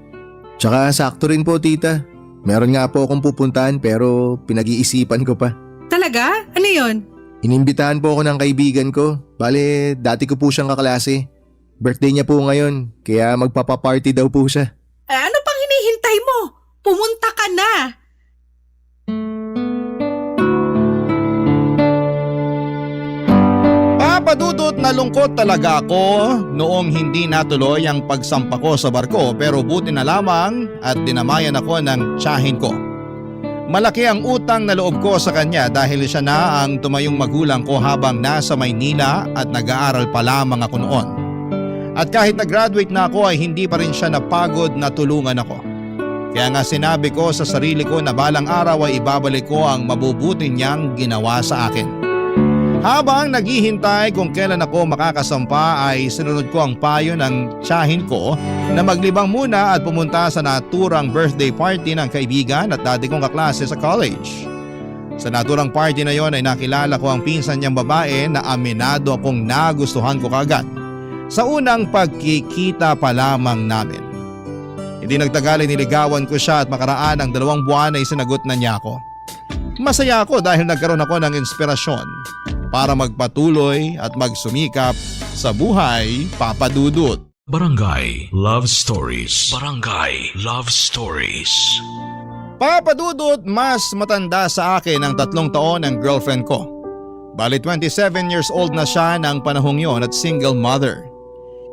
Tsaka sakto rin po tita. Meron nga po akong pupuntahan pero pinag-iisipan ko pa. Talaga? Ano yon? Inimbitahan po ako ng kaibigan ko. Bale, dati ko po siyang kaklase. Birthday niya po ngayon, kaya magpapaparty daw po siya. Ano pang hinihintay mo? Pumunta ka na! Papadudot na lungkot talaga ako noong hindi natuloy ang pagsampa ko sa barko pero buti na lamang at dinamayan ako ng tiyahin ko. Malaki ang utang na loob ko sa kanya dahil siya na ang tumayong magulang ko habang nasa Maynila at nag-aaral pa lamang ako noon. At kahit nag-graduate na ako ay hindi pa rin siya napagod na tulungan ako. Kaya nga sinabi ko sa sarili ko na balang araw ay ibabalik ko ang mabubuti niyang ginawa sa akin. Habang naghihintay kung kailan ako makakasampa ay sinunod ko ang payo ng tiyahin ko na maglibang muna at pumunta sa naturang birthday party ng kaibigan at dati kong kaklase sa college. Sa naturang party na yon ay nakilala ko ang pinsan niyang babae na aminado akong nagustuhan ko kagad sa unang pagkikita pa lamang namin. Hindi nagtagal ay niligawan ko siya at makaraan ng 2 buwan ay sinagot na niya ako. Masaya ako dahil nagkaroon ako ng inspirasyon para magpatuloy at magsumikap sa buhay, Papa Dudut. Barangay Love Stories. Barangay Love Stories. Papa Dudut, mas matanda sa akin ang 3 taon ang girlfriend ko. Bali 27 years old na siya ng panahong yon at single mother.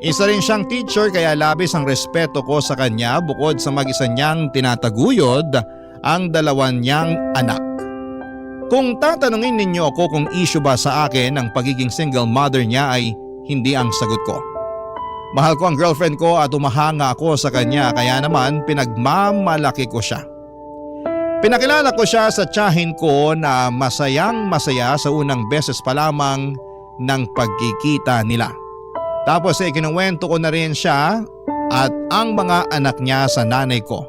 Isa rin siyang teacher kaya labis ang respeto ko sa kanya bukod sa mag-isa niyang tinataguyod ang 2 niyang anak. Kung tatanungin ninyo ako kung issue ba sa akin ang pagiging single mother niya ay hindi ang sagot ko. Mahal ko ang girlfriend ko at umahanga ako sa kanya kaya naman pinagmamalaki ko siya. Pinakilala ko siya sa tiyahin ko na masayang masaya sa unang beses pa lamang ng pagkikita nila. Tapos kinuwento ko na rin siya at ang mga anak niya sa nanay ko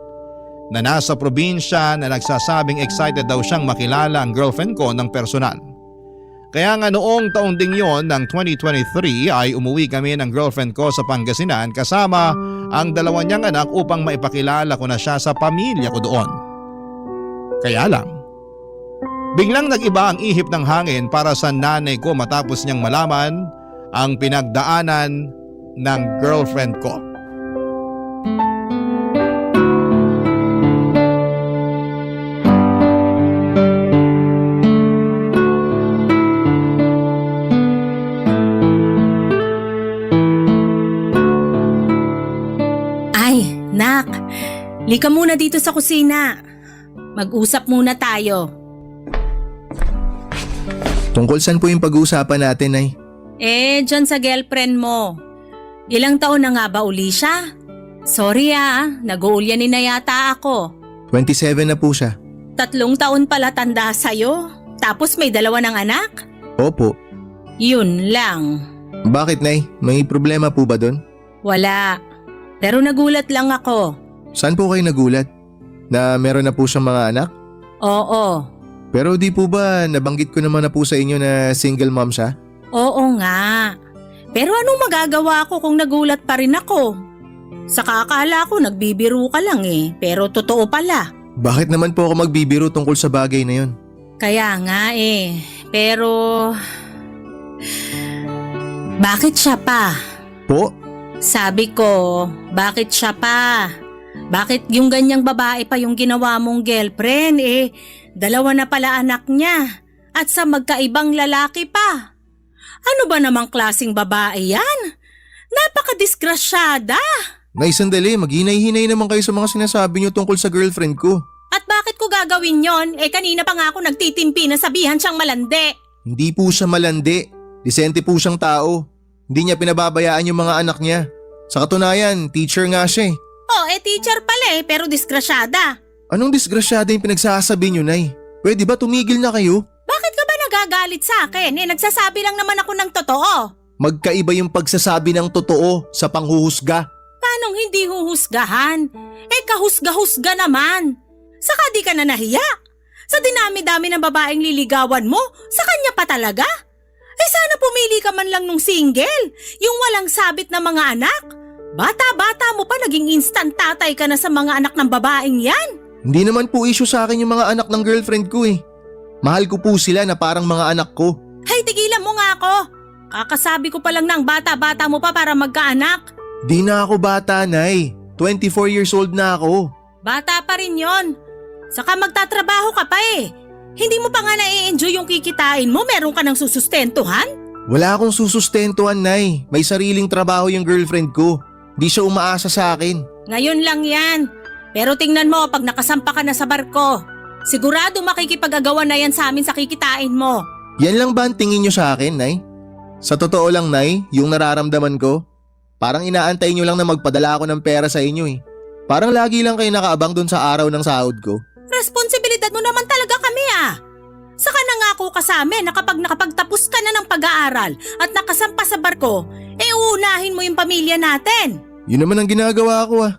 na nasa probinsya na nagsasabing excited daw siyang makilala ang girlfriend ko ng personal. Kaya nga noong taon ding yon ng 2023 ay umuwi kami ng girlfriend ko sa Pangasinan kasama ang dalawa niyang anak upang maipakilala ko na siya sa pamilya ko doon. Kaya lang, biglang nag-iba ang ihip ng hangin para sa nanay ko matapos niyang malaman ang pinagdaanan ng girlfriend ko. Ay, nak, lika muna dito sa kusina. Mag-usap muna tayo. Tungkol saan po yung pag-uusapan natin, Nay? Dyan sa girlfriend mo. Ilang taon na nga ba uli siya? Sorry nag-uulyanin na yata ako. 27 na po siya. 3 taon pala tanda sa'yo. Tapos may 2 ng anak? Opo. Yun lang. Bakit, Nay? May problema po ba doon? Wala. Pero nagulat lang ako. Saan po kayo nagulat? Na meron na po siyang mga anak? Oo. Pero di po ba nabanggit ko naman na po sa inyo na single mom siya? Oo nga. Pero anong magagawa ko kung nagulat pa rin ako? Saka akala ko nagbibiro ka lang pero totoo pala. Bakit naman po ako magbibiro tungkol sa bagay na yon? Kaya nga pero... Bakit siya pa? Po? Sabi ko, bakit siya pa? Bakit yung ganyang babae pa yung ginawa mong girlfriend 2 na pala anak niya at sa magkaibang lalaki pa? Ano ba namang klaseng babae yan? Napakadisgrasyada! Nay, sandali, maghinay-hinay naman kayo sa mga sinasabi niyo tungkol sa girlfriend ko. At bakit ko gagawin yon? Kanina pa nga ako nagtitimpi na sabihan siyang malandi. Hindi po siya malandi. Disente po siyang tao. Hindi niya pinababayaan yung mga anak niya. Sa katunayan, teacher nga siya Teacher pala pero disgrasyada. Anong disgrasyada yung pinagsasabi niyo, Nay? Pwede ba tumigil na kayo? Bakit ka ba nagagalit sa akin? Nagsasabi lang naman ako ng totoo. Magkaiba yung pagsasabi ng totoo sa panghuhusga. Paanong hindi huhusgahan? Kahusga-husga naman. Saka di ka na nahiya. Sa dinami-dami ng babaeng liligawan mo, sa kanya pa talaga? Sana pumili ka man lang nung single, yung walang sabit na mga anak. Bata-bata mo pa naging instant tatay ka na sa mga anak ng babaeng yan. Hindi naman po issue sa akin yung mga anak ng girlfriend ko Mahal ko po sila na parang mga anak ko. Hay, tigilan mo nga ako. Kakasabi ko pa lang ng bata-bata mo pa para magkaanak. Di na ako bata, Nay. 24 years old na ako. Bata pa rin yon. Saka magtatrabaho ka pa Hindi mo pa nga na-i-enjoy yung kikitain mo, meron ka ng susustentuhan? Wala akong susustentuhan, Nay. May sariling trabaho yung girlfriend ko. Di siya umaasa sa akin. Ngayon lang yan. Pero tingnan mo pag nakasampa ka na sa barko. Sigurado makikipag-agawan na yan sa amin sa kikitain mo. Yan lang ba ang tingin nyo sa akin, Nay? Sa totoo lang, Nay, yung nararamdaman ko, parang inaantay nyo lang na magpadala ako ng pera sa inyo Parang lagi lang kayo nakaabang dun sa araw ng sahod ko. Responsibilidad mo naman talaga kami Saka nangako ka sa amin na kapag nakapagtapos ka na ng pag-aaral at nakasampa sa barko, uunahin mo yung pamilya natin. Yun naman ang ginagawa ko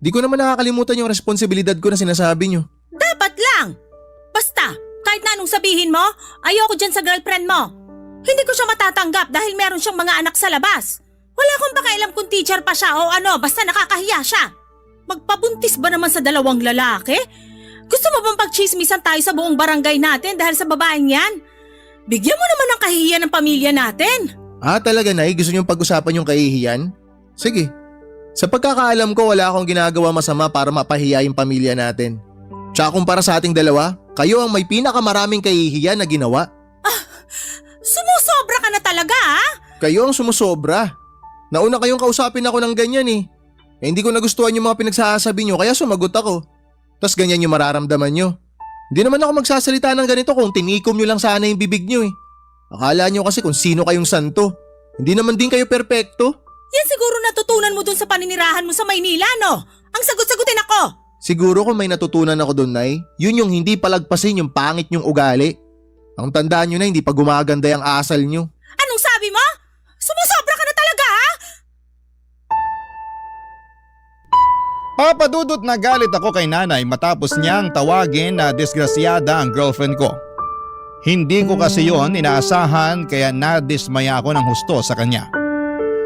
Di ko naman nakakalimutan yung responsibilidad ko na sinasabi nyo. Dapat lang. Basta, kahit na anong sabihin mo, ayoko dyan sa girlfriend mo. Hindi ko siya matatanggap dahil meron siyang mga anak sa labas. Wala akong pakialam kung teacher pa siya o basta nakakahiya siya. Magpabuntis ba naman sa 2 lalaki? Gusto mo bang pagchismisan tayo sa buong barangay natin dahil sa babaeng yan? Bigyan mo naman ng kahihiyan ng pamilya natin. Talaga, Nay? Gusto niyong pag-usapan yung kahihiyan? Sige. Sa pagkakaalam ko, wala akong ginagawa masama para mapahiya yung pamilya natin. Tsaka kumpara sa ating dalawa, kayo ang may pinakamaraming kahihiyan na ginawa. Sumusobra ka na talaga Kayo ang sumusobra. Nauna kayong kausapin ako ng ganyan hindi ko nagustuhan yung mga pinagsasabi niyo kaya sumagot ako. Tas ganyan yung mararamdaman nyo. Hindi naman ako magsasalita ng ganito kung tinikom nyo lang sana yung bibig nyo Akala nyo kasi kung sino kayong santo. Hindi naman din kayo perpekto. Yan siguro natutunan mo dun sa paninirahan mo sa Maynila, no? Ang sagot-sagutin ako. Siguro kung may natutunan ako dun, Nay, yun yung hindi palagpasin yung pangit nyong ugali. Ang tandaan nyo na hindi pa gumaganda yung asal nyo. Anong sabi Sumusobra ka na talaga ha? Papadudot na galit ako kay nanay matapos niyang tawagin na disgrasyada ang girlfriend ko. Hindi ko kasi yon inaasahan kaya nadismaya ako ng husto sa kanya.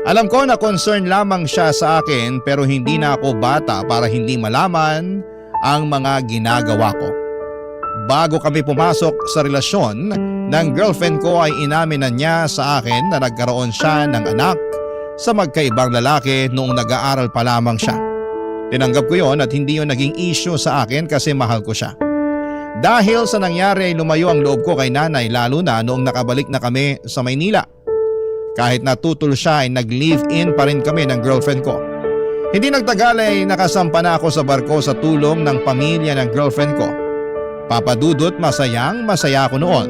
Alam ko na concern lamang siya sa akin pero hindi na ako bata para hindi malaman ang mga ginagawa ko. Bago kami pumasok sa relasyon ng girlfriend ko ay inamin na niya sa akin na nagkaroon siya ng anak sa magkaibang lalaki noong nag-aaral pa lamang siya. Tinanggap ko yon at hindi yon naging issue sa akin kasi mahal ko siya. Dahil sa nangyari ay lumayo ang loob ko kay nanay lalo na noong nakabalik na kami sa Maynila. Kahit natutol siya ay nag-live-in pa rin kami ng girlfriend ko. Hindi nagtagal ay nakasampa na ako sa barko sa tulong ng pamilya ng girlfriend ko. Papadudot masayang masaya ako noon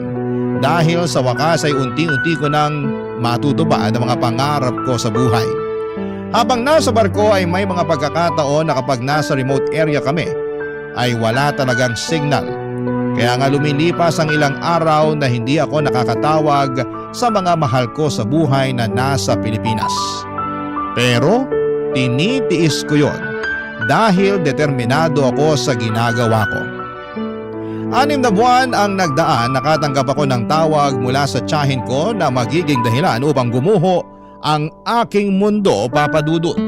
dahil sa wakas ay unti-unti ko nang matutupad ang mga pangarap ko sa buhay. Habang nasa barko ay may mga pagkakataon na kapag nasa remote area kami ay wala talagang signal. Kaya nga lumilipas ang ilang araw na hindi ako nakakatawag sa mga mahal ko sa buhay na nasa Pilipinas. Pero tinitiis ko yon dahil determinado ako sa ginagawa ko. 6 na buwan ang nagdaan, nakatanggap ako ng tawag mula sa tiyahin ko na magiging dahilan upang gumuho ang aking mundo, Papadudot.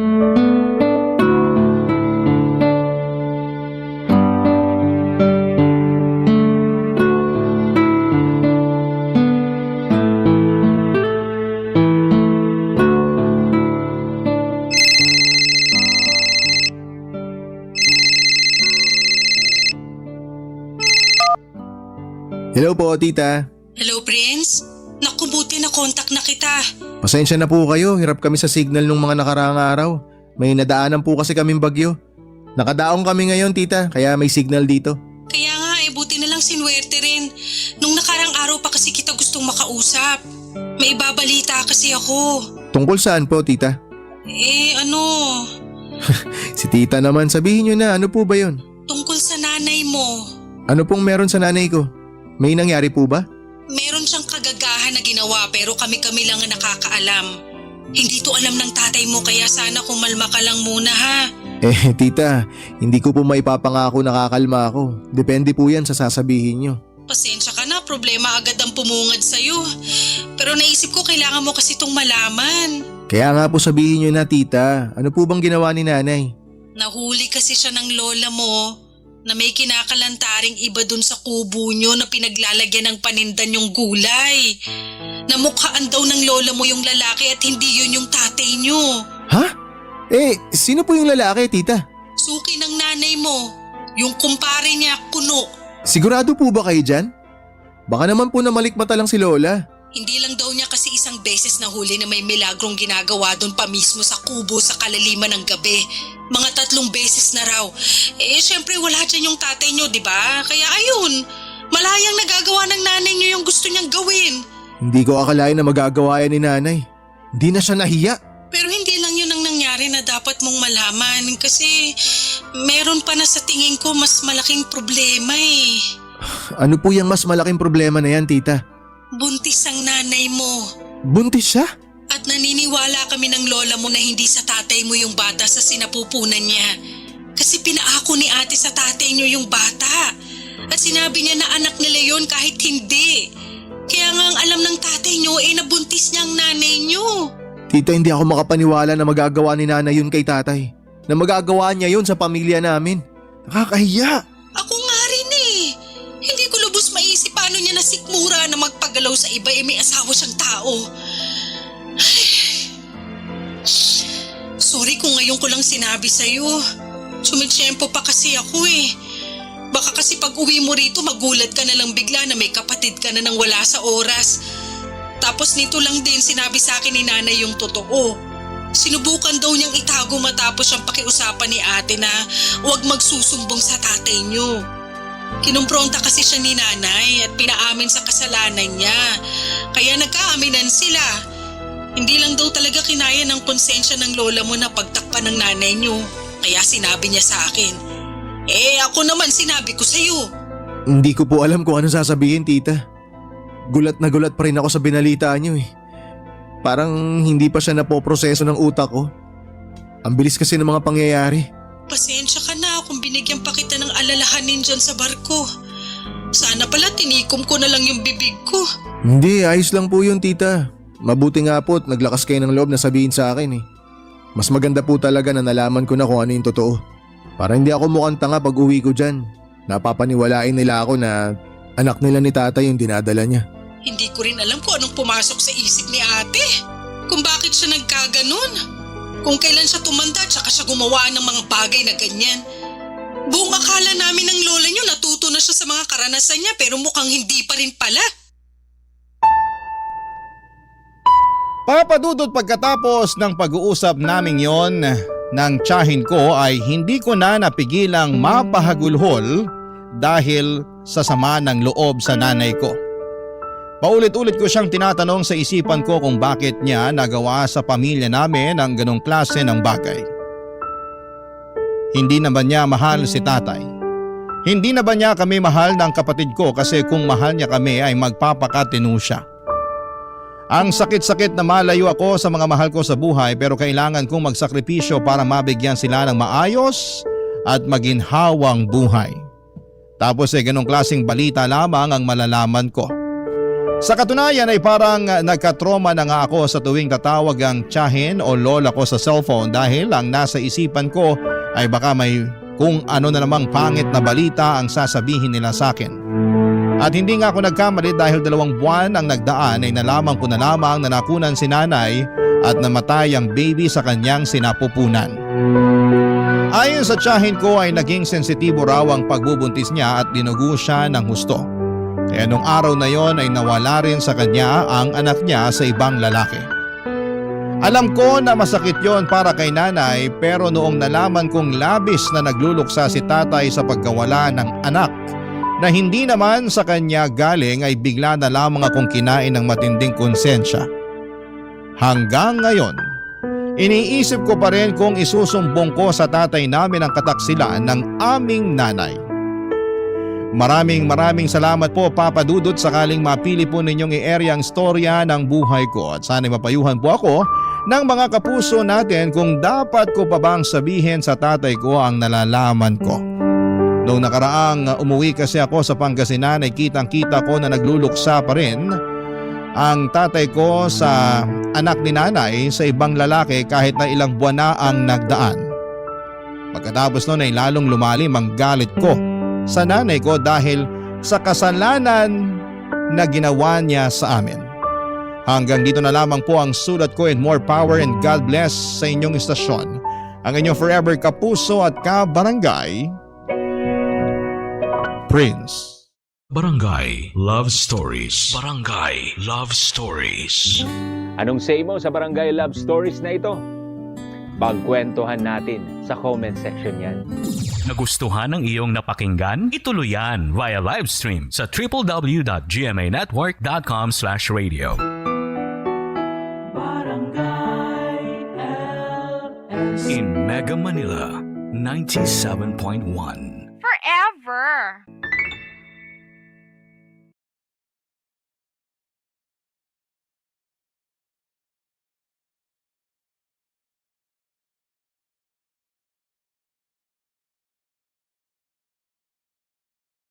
Hello po, tita. Hello, Prince? Naku, buti na kontak na kita. Pasensya na po kayo, hirap kami sa signal nung mga nakaraang araw. May nadaanan po kasi kaming bagyo. Nakadaong kami ngayon, tita, kaya may signal dito. Kaya nga buti na lang sinwerte rin. Nung nakarang araw pa kasi kita gustong makausap. May ibabalita kasi ako. Tungkol saan po, tita? Si tita naman, sabihin nyo na, ano po ba yun? Tungkol sa nanay mo. Ano pong meron sa nanay ko? May nangyari po ba? Meron siyang kagagahan na ginawa pero kami-kami lang ang nakakaalam. Hindi to alam ng tatay mo kaya sana kumalma ka lang muna ha. Tita, hindi ko po maipapangako nakakalma ako. Depende po yan sa sasabihin nyo. Pasensya ka na, problema agad ang pumungad sa'yo. Pero naisip ko kailangan mo kasi itong malaman. Kaya nga po sabihin nyo na, tita. Ano po bang ginawa ni nanay? Nahuli kasi siya ng lola mo na may kinakalantaring iba dun sa kubo nyo na pinaglalagyan ng panindan yung gulay. Namukhaan daw ng lola mo yung lalaki at hindi yun yung tatay nyo. Ha? Sino po yung lalaki, tita? Suki ng nanay mo, yung kumpare niya, Kuno. Sigurado po ba kayo dyan? Baka naman po na malikmata lang si lola. Hindi lang daw niya kasi isang beses nahuli na may milagrong ginagawa doon pa mismo sa kubo sa kalaliman ng gabi. Mga 3 beses na raw. Syempre wala dyan yung tatay nyo, di ba? Kaya ayun, malayang nagagawa ng nanay nyo yung gusto niyang gawin. Hindi ko akalain na magagawa yan ni nanay. Hindi na siya nahiya. Pero hindi lang yun ang nangyari na dapat mong malaman kasi meron pa na sa tingin ko mas malaking problema eh. Ano po yung mas malaking problema na yan, tita? Buntis ang nanay mo. Buntis siya? At naniniwala kami ng lola mo na hindi sa tatay mo yung bata sa sinapupunan niya. Kasi pinaako ni ate sa tatay niyo yung bata. At sinabi niya na anak nila yun kahit hindi. Kaya nga ang alam ng tatay niyo nabuntis niya ang nanay niyo. Tita, hindi ako makapaniwala na magagawa ni nanay yun kay tatay. Na magagawa niya yun sa pamilya namin. Nakakahiya. Ako nga rin eh. Hindi ko lubos maisip paano niya nasikmura na magpagalaw sa iba may asawa siyang tao. Sorry kung ngayon ko lang sinabi sa'yo. Sumitsyempo pa kasi ako eh. Baka kasi pag uwi mo rito magulat ka na lang bigla na may kapatid ka na nang wala sa oras. Tapos nito lang din sinabi sa akin ni nanay yung totoo. Sinubukan daw niyang itago matapos siyang pakiusapan ni ate na huwag magsusumbong sa tatay niyo. Kinumpronta kasi siya ni nanay at pinaamin sa kasalanan niya. Kaya nagkaaminan sila. Hindi lang daw talaga kinaya ng konsensya ng lola mo na pagtakpan ng nanay niyo. Kaya sinabi niya sa akin. Ako naman sinabi ko sa'yo. Hindi ko po alam kung ano sasabihin, tita. Gulat na gulat pa rin ako sa binalita niyo eh. Parang hindi pa siya napoproseso ng utak ko. Ang bilis kasi ng mga pangyayari. Pasensya ka na kung binigyan pa kita ng alalahanin dyan sa barko. Sana pala tinikom ko na lang yung bibig ko. Hindi, ayos lang po yun tita. Mabuti nga po at naglakas kayo ng loob na sabihin sa akin eh. Mas maganda po talaga na nalaman ko na kung ano yung totoo. Para hindi ako mukhang tanga pag uwi ko dyan. Napapaniwalain nila ako na anak nila ni tatay yung dinadala niya. Hindi ko rin alam kung anong pumasok sa isip ni ate. Kung bakit siya nagkaganon. Kung kailan siya tumanda tsaka siya gumawa ng mga bagay na ganyan. Buong akala namin ng lola niyo natuto na siya sa mga karanasan niya pero mukhang hindi pa rin pala. Papadudot pagkatapos ng pag-uusap naming yon ng tiyahin ko ay hindi ko na napigilang mapahagulhol dahil sa sama ng loob sa nanay ko. Paulit-ulit ko siyang tinatanong sa isipan ko kung bakit niya nagawa sa pamilya namin ang ganong klase ng bagay. Hindi na ba niya mahal si tatay? Hindi na ba niya kami mahal ng kapatid ko kasi kung mahal niya kami ay magpapakatino siya? Ang sakit-sakit na malayo ako sa mga mahal ko sa buhay pero kailangan kong magsakripisyo para mabigyan sila ng maayos at maginhawang buhay. Tapos ganong klaseng balita lamang ang malalaman ko. Sa katunayan ay parang nagkatroma na nga ako sa tuwing tatawag ang tiyahin o lola ko sa cellphone dahil ang nasa isipan ko ay baka may kung ano na namang pangit na balita ang sasabihin nila sa akin. At hindi nga ako nagkamali dahil 2 buwan ang nagdaan ay nalaman ko na lamang na nakunan si nanay at namatay ang baby sa kanyang sinapupunan. Ayon sa tiyahin ko ay naging sensitibo raw ang pagbubuntis niya at dinugo siya ng husto. Kaya nung araw na yon ay nawala rin sa kanya ang anak niya sa ibang lalaki. Alam ko na masakit yon para kay nanay pero noong nalaman kong labis na nagluluksa si tatay sa pagkawala ng anak na hindi naman sa kanya galing ay bigla na lamang akong kinain ng matinding konsensya. Hanggang ngayon, iniisip ko pa rin kung isusumbong ko sa tatay namin ang kataksilan ng aming nanay. Maraming salamat po Papa Dudut sakaling mapili po ninyong i-area ang storya ng buhay ko at sana mapayuhan po ako ng mga kapuso natin kung dapat ko pa bang sabihin sa tatay ko ang nalalaman ko. Noong nakaraang umuwi kasi ako sa Pangasinan ay kitang-kita ko na nagluluksa pa rin ang tatay ko sa anak ni nanay sa ibang lalaki kahit na ilang buwan na ang nagdaan. Pagkatapos noon ay lalong lumalim ang galit ko sa nanay ko dahil sa kasalanan na ginawa niya sa amin. Hanggang dito na lamang po ang sulat ko and more power and God bless sa inyong istasyon. Ang inyong forever kapuso at kabarangay, Prince. Barangay Love Stories. Barangay Love Stories. Anong say mo sa Barangay Love Stories na ito? Pagkwentuhan natin sa comment section yan. Nagustuhan ng iyong napakinggan? Ituloy yan via live stream sa www.gmanetwork.com/radio. In Mega Manila, 97.1. Forever.